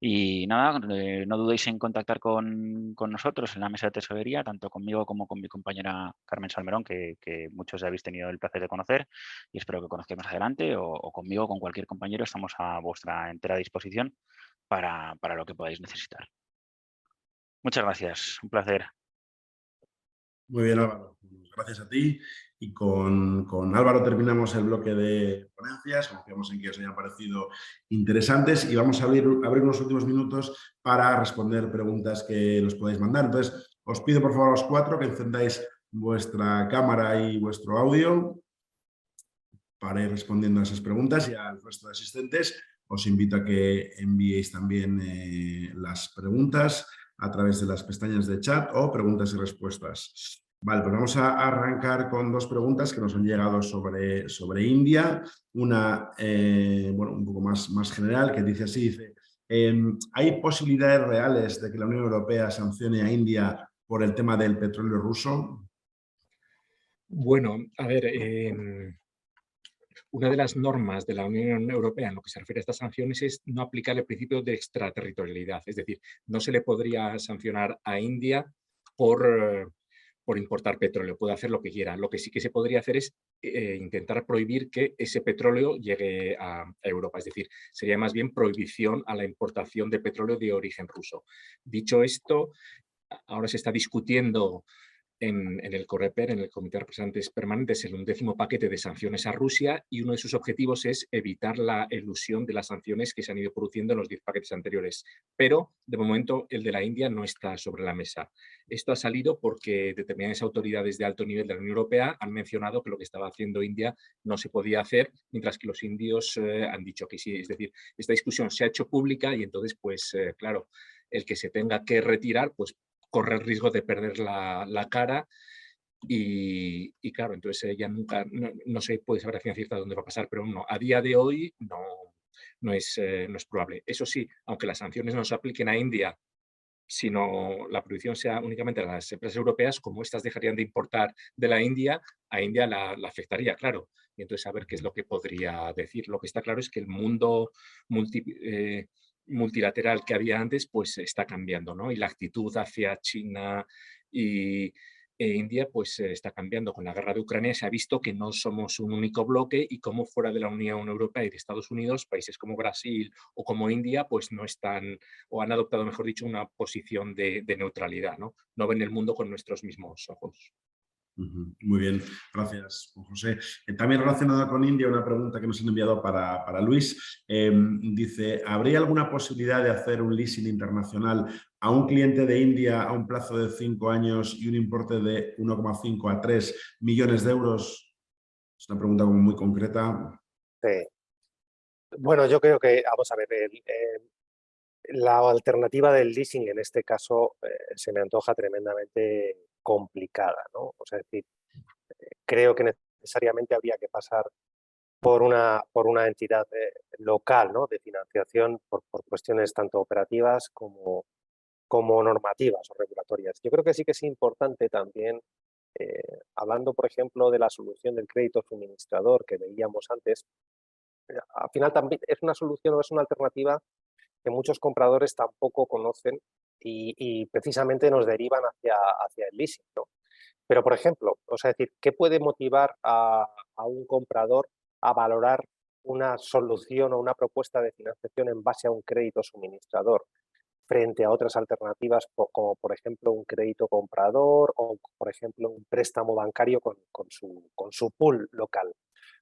Y nada, no dudéis en contactar con nosotros en la mesa de tesorería, tanto conmigo como con mi compañera Carmen Salmerón, que muchos habéis tenido el placer de conocer y espero que conozcáis más adelante, o conmigo o con cualquier compañero. Estamos a vuestra entera disposición para lo que podáis necesitar. Muchas gracias, un placer. Muy bien, Álvaro. Gracias a ti. Y con Álvaro terminamos el bloque de ponencias. Confiamos en que os hayan parecido interesantes y vamos a abrir unos últimos minutos para responder preguntas que nos podéis mandar. Entonces, os pido por favor a los 4 que encendáis vuestra cámara y vuestro audio para ir respondiendo a esas preguntas, y al resto de asistentes os invito a que enviéis también las preguntas a través de las pestañas de chat o preguntas y respuestas. Vale, pues vamos a arrancar con 2 preguntas que nos han llegado sobre India. Una, bueno, un poco más general, que dice así, dice, ¿hay posibilidades reales de que la Unión Europea sancione a India por el tema del petróleo ruso? Bueno, a ver, una de las normas de la Unión Europea en lo que se refiere a estas sanciones es no aplicar el principio de extraterritorialidad. Es decir, no se le podría sancionar a India por importar petróleo. Puede hacer lo que quiera. Lo que sí que se podría hacer es intentar prohibir que ese petróleo llegue a Europa. Es decir, sería más bien prohibición a la importación de petróleo de origen ruso. Dicho esto, ahora se está discutiendo en el COREPER, en el Comité de Representantes Permanentes, el 11º paquete de sanciones a Rusia, y uno de sus objetivos es evitar la elusión de las sanciones que se han ido produciendo en los 10 paquetes anteriores. Pero, de momento, el de la India no está sobre la mesa. Esto ha salido porque determinadas autoridades de alto nivel de la Unión Europea han mencionado que lo que estaba haciendo India no se podía hacer, mientras que los indios han dicho que sí. Es decir, esta discusión se ha hecho pública y entonces, pues, claro, el que se tenga que retirar, pues corre el riesgo de perder la cara y claro, entonces ya nunca, no se puede saber a ciencia cierta dónde va a pasar, pero no, a día de hoy no es probable. Eso sí, aunque las sanciones no se apliquen a India, sino la prohibición sea únicamente a las empresas europeas, como estas dejarían de importar de la India, a India la afectaría, claro. y entonces a ver qué es lo que podría decir. Lo que está claro es que el mundo multilateral que había antes pues está cambiando, ¿no? Y la actitud hacia China y India pues está cambiando. Con la guerra de Ucrania se ha visto que no somos un único bloque y como fuera de la Unión Europea y de Estados Unidos, países como Brasil o como India pues no están o han adoptado, mejor dicho, una posición de neutralidad, ¿no? No ven el mundo con nuestros mismos ojos. Muy bien, gracias, Juan José. También relacionada con India, una pregunta que nos han enviado para Luis. Dice, ¿habría alguna posibilidad de hacer un leasing internacional a un cliente de India a un plazo de 5 años y un importe de 1,5 a 3 millones de euros? Es una pregunta como muy concreta. Sí. Bueno, yo creo que, vamos a ver, la alternativa del leasing en este caso se me antoja tremendamente complicada, ¿no? O sea, es decir, creo que necesariamente habría que pasar por una entidad local, ¿no? De financiación por cuestiones tanto operativas como normativas o regulatorias. Yo creo que sí que es importante también, hablando, por ejemplo, de la solución del crédito suministrador que veíamos antes, al final también es una solución o es una alternativa que muchos compradores tampoco conocen y precisamente nos derivan hacia el leasing, ¿no? Pero, por ejemplo, o sea, decir, ¿qué puede motivar a un comprador a valorar una solución o una propuesta de financiación en base a un crédito suministrador frente a otras alternativas como, por ejemplo, un crédito comprador o, por ejemplo, un préstamo bancario con su pool local?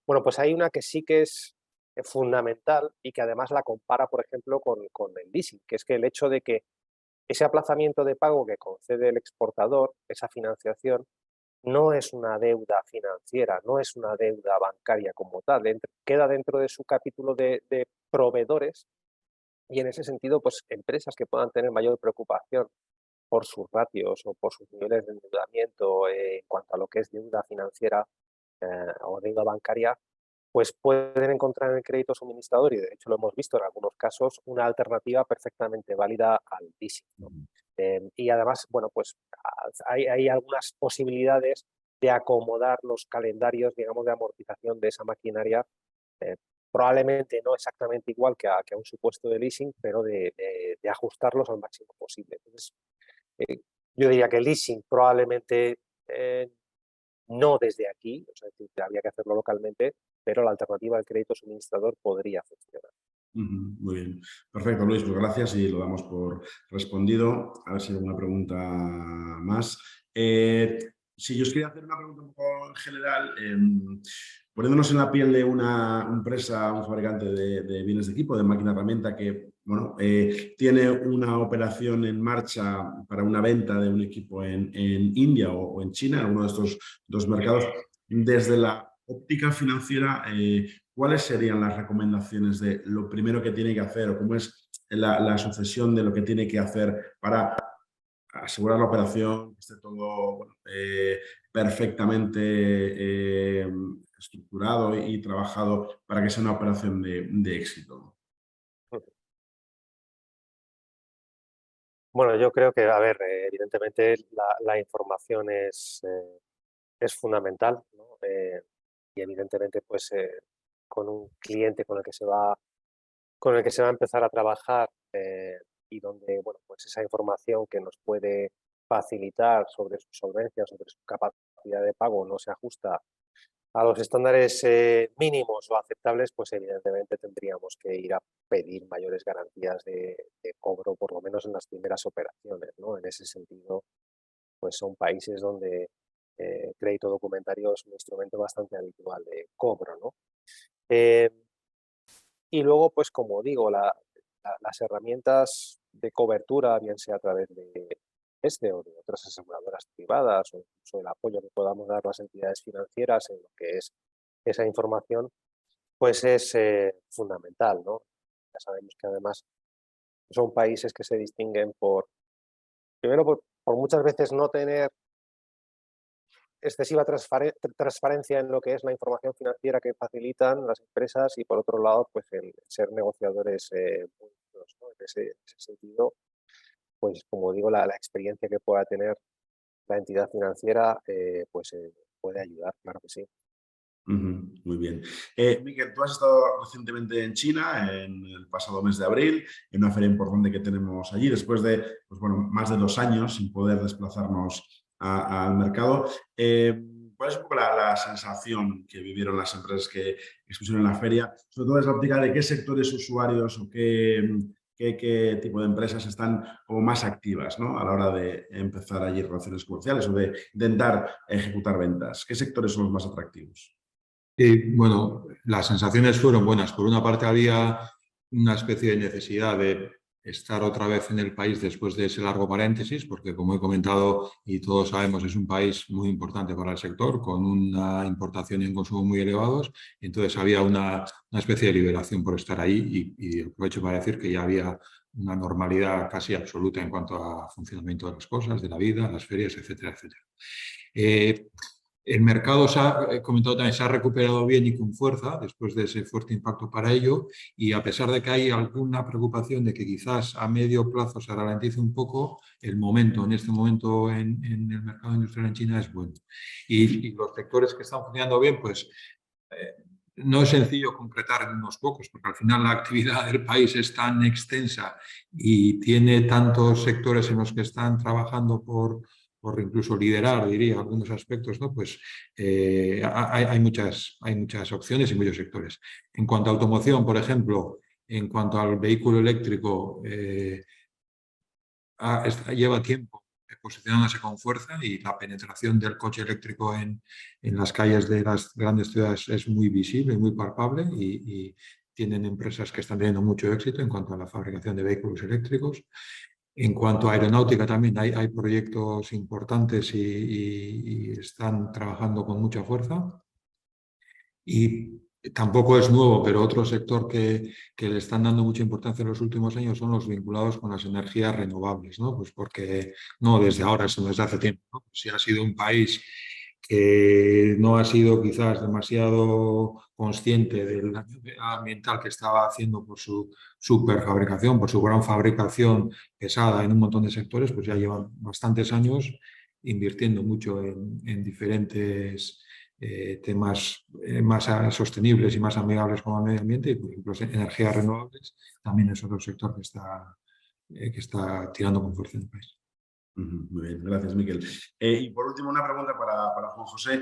Bueno, pues hay una que sí que es fundamental y que además la compara, por ejemplo, con el leasing, que es que el hecho de que ese aplazamiento de pago que concede el exportador, esa financiación, no es una deuda financiera, no es una deuda bancaria como tal, queda dentro de su capítulo de proveedores y en ese sentido, pues empresas que puedan tener mayor preocupación por sus ratios o por sus niveles de endeudamiento en cuanto a lo que es deuda financiera o deuda bancaria, pues pueden encontrar en el crédito suministrador, y de hecho lo hemos visto en algunos casos, una alternativa perfectamente válida al leasing, ¿no? Y además, bueno, pues hay algunas posibilidades de acomodar los calendarios, digamos, de amortización de esa maquinaria, eh, probablemente no exactamente igual que a un supuesto de leasing, pero de ajustarlos al máximo posible. Entonces, eh, yo diría que el leasing probablemente no desde aquí, o sea, habría que hacerlo localmente, pero la alternativa del crédito suministrador podría funcionar. Muy bien. Perfecto, Luis, pues gracias y lo damos por respondido. A ver si hay alguna pregunta más. Si yo os quería hacer una pregunta un poco en general, poniéndonos en la piel de una empresa, un fabricante de bienes de equipo, de máquina herramienta que bueno, tiene una operación en marcha para una venta de un equipo en India o en China, en alguno de estos dos mercados, desde la óptica financiera, ¿cuáles serían las recomendaciones de lo primero que tiene que hacer o cómo es la sucesión de lo que tiene que hacer para asegurar la operación, que esté todo bueno, perfectamente estructurado y trabajado para que sea una operación de éxito? Bueno, yo creo que, a ver, evidentemente la información es fundamental, ¿no? Y evidentemente, pues con un cliente con el que se va a empezar a trabajar y donde, bueno, pues esa información que nos puede facilitar sobre su solvencia, sobre su capacidad de pago, no se ajusta a los estándares mínimos o aceptables, pues evidentemente tendríamos que ir a pedir mayores garantías de cobro, por lo menos en las primeras operaciones, ¿no? En ese sentido, pues son países donde crédito documentario es un instrumento bastante habitual de cobro, ¿no? Eh, y luego, pues como digo, las herramientas de cobertura, bien sea a través de este o de otras aseguradoras privadas o incluso el apoyo que podamos dar las entidades financieras en lo que es esa información, pues es fundamental, ¿no? Ya sabemos que además son países que se distinguen primero por muchas veces no tener excesiva transparencia en lo que es la información financiera que facilitan las empresas y por otro lado, pues el ser negociadores muy duros, ¿no? En ese sentido, pues como digo, la experiencia que pueda tener la entidad financiera, pues puede ayudar, claro que sí. Muy bien. Miquel, tú has estado recientemente en China, en el pasado mes de abril, en una feria importante que tenemos allí, después de más de 2 años sin poder desplazarnos al mercado. ¿Cuál es un poco la sensación que vivieron las empresas que expusieron en la feria? Sobre todo desde la óptica de qué sectores usuarios o qué tipo de empresas están como más activas, ¿no?, a la hora de empezar allí relaciones comerciales o de intentar ejecutar ventas. ¿Qué sectores son los más atractivos? Bueno, las sensaciones fueron buenas. Por una parte había una especie de necesidad de estar otra vez en el país después de ese largo paréntesis, porque como he comentado y todos sabemos es un país muy importante para el sector, con una importación y un consumo muy elevados. Entonces había una especie de liberación por estar ahí y aprovecho para decir que ya había una normalidad casi absoluta en cuanto a funcionamiento de las cosas, de la vida, las ferias, etcétera, etcétera. El mercado, he comentado también, se ha recuperado bien y con fuerza después de ese fuerte impacto para ello, y a pesar de que hay alguna preocupación de que quizás a medio plazo se ralentice un poco, en este momento en el mercado industrial en China es bueno. Y los sectores que están funcionando bien, pues no es sencillo concretar en unos pocos, porque al final la actividad del país es tan extensa y tiene tantos sectores en los que están trabajando por incluso liderar, diría, algunos aspectos, ¿no? Pues hay muchas opciones y muchos sectores. En cuanto a automoción, por ejemplo, en cuanto al vehículo eléctrico, lleva tiempo posicionándose con fuerza y la penetración del coche eléctrico en las calles de las grandes ciudades es muy visible, muy palpable y tienen empresas que están teniendo mucho éxito en cuanto a la fabricación de vehículos eléctricos. En cuanto a aeronáutica también hay proyectos importantes y están trabajando con mucha fuerza. Y tampoco es nuevo, pero otro sector que le están dando mucha importancia en los últimos años son los vinculados con las energías renovables, ¿no? Pues porque no desde ahora, sino desde hace tiempo, ¿no? Si ha sido un país que no ha sido quizás demasiado consciente del daño ambiental que estaba haciendo por su superfabricación, por su gran fabricación pesada en un montón de sectores, pues ya llevan bastantes años invirtiendo mucho en diferentes temas más sostenibles y más amigables con el medio ambiente, y por ejemplo energías renovables también es otro sector que está tirando con fuerza en el país. Muy bien, gracias, Miquel. Y por último, una pregunta para Juan José.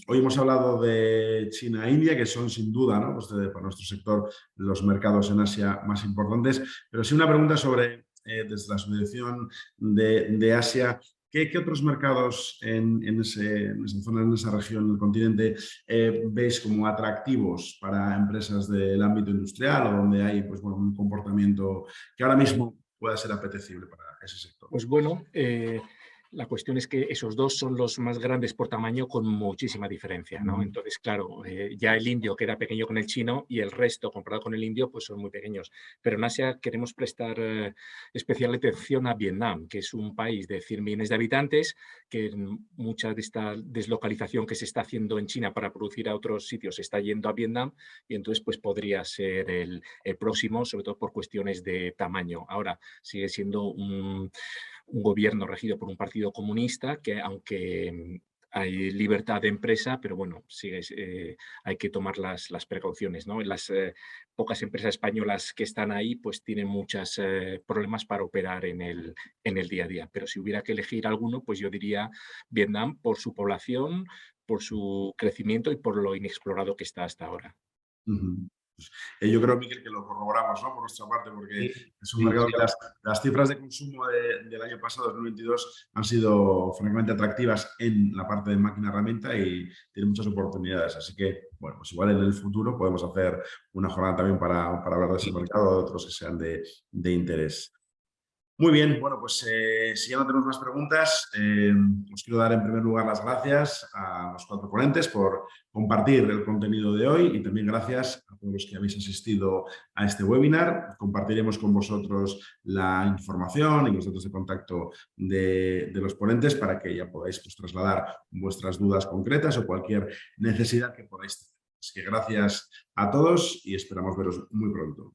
Hoy hemos hablado de China e India, que son sin duda, ¿no?, pues para nuestro sector los mercados en Asia más importantes, pero sí una pregunta sobre, desde la subdirección de Asia, ¿qué otros mercados en esa zona, en esa región del continente, veis como atractivos para empresas del ámbito industrial o donde hay un comportamiento que ahora mismo pueda ser apetecible para ese sector? Pues bueno, la cuestión es que esos dos son los más grandes por tamaño con muchísima diferencia, ¿no? Entonces, claro, ya el indio queda pequeño con el chino y el resto comparado con el indio pues son muy pequeños. Pero en Asia queremos prestar especial atención a Vietnam, que es un país de 100 millones de habitantes, que mucha de esta deslocalización que se está haciendo en China para producir a otros sitios se está yendo a Vietnam, y entonces pues podría ser el próximo, sobre todo por cuestiones de tamaño. Ahora sigue siendo un gobierno regido por un partido comunista que, aunque hay libertad de empresa, pero bueno, hay que tomar las precauciones, ¿no? Las pocas empresas españolas que están ahí pues tienen muchos problemas para operar en el día a día. Pero si hubiera que elegir alguno, pues yo diría Vietnam por su población, por su crecimiento y por lo inexplorado que está hasta ahora. Yo creo, Miquel, que lo corroboramos, ¿no?, por nuestra parte, porque Sí, es un mercado que las cifras de consumo del año pasado, 2022, han sido francamente atractivas en la parte de máquina herramienta y tiene muchas oportunidades. Así que, bueno, pues igual en el futuro podemos hacer una jornada también para hablar de ese mercado, de otros que sean de interés. Muy bien, bueno, pues si ya no tenemos más preguntas, os quiero dar en primer lugar las gracias a los 4 ponentes por compartir el contenido de hoy, y también gracias a todos los que habéis asistido a este webinar. Compartiremos con vosotros la información y los datos de contacto de los ponentes para que ya podáis trasladar vuestras dudas concretas o cualquier necesidad que podáis tener. Así que gracias a todos y esperamos veros muy pronto.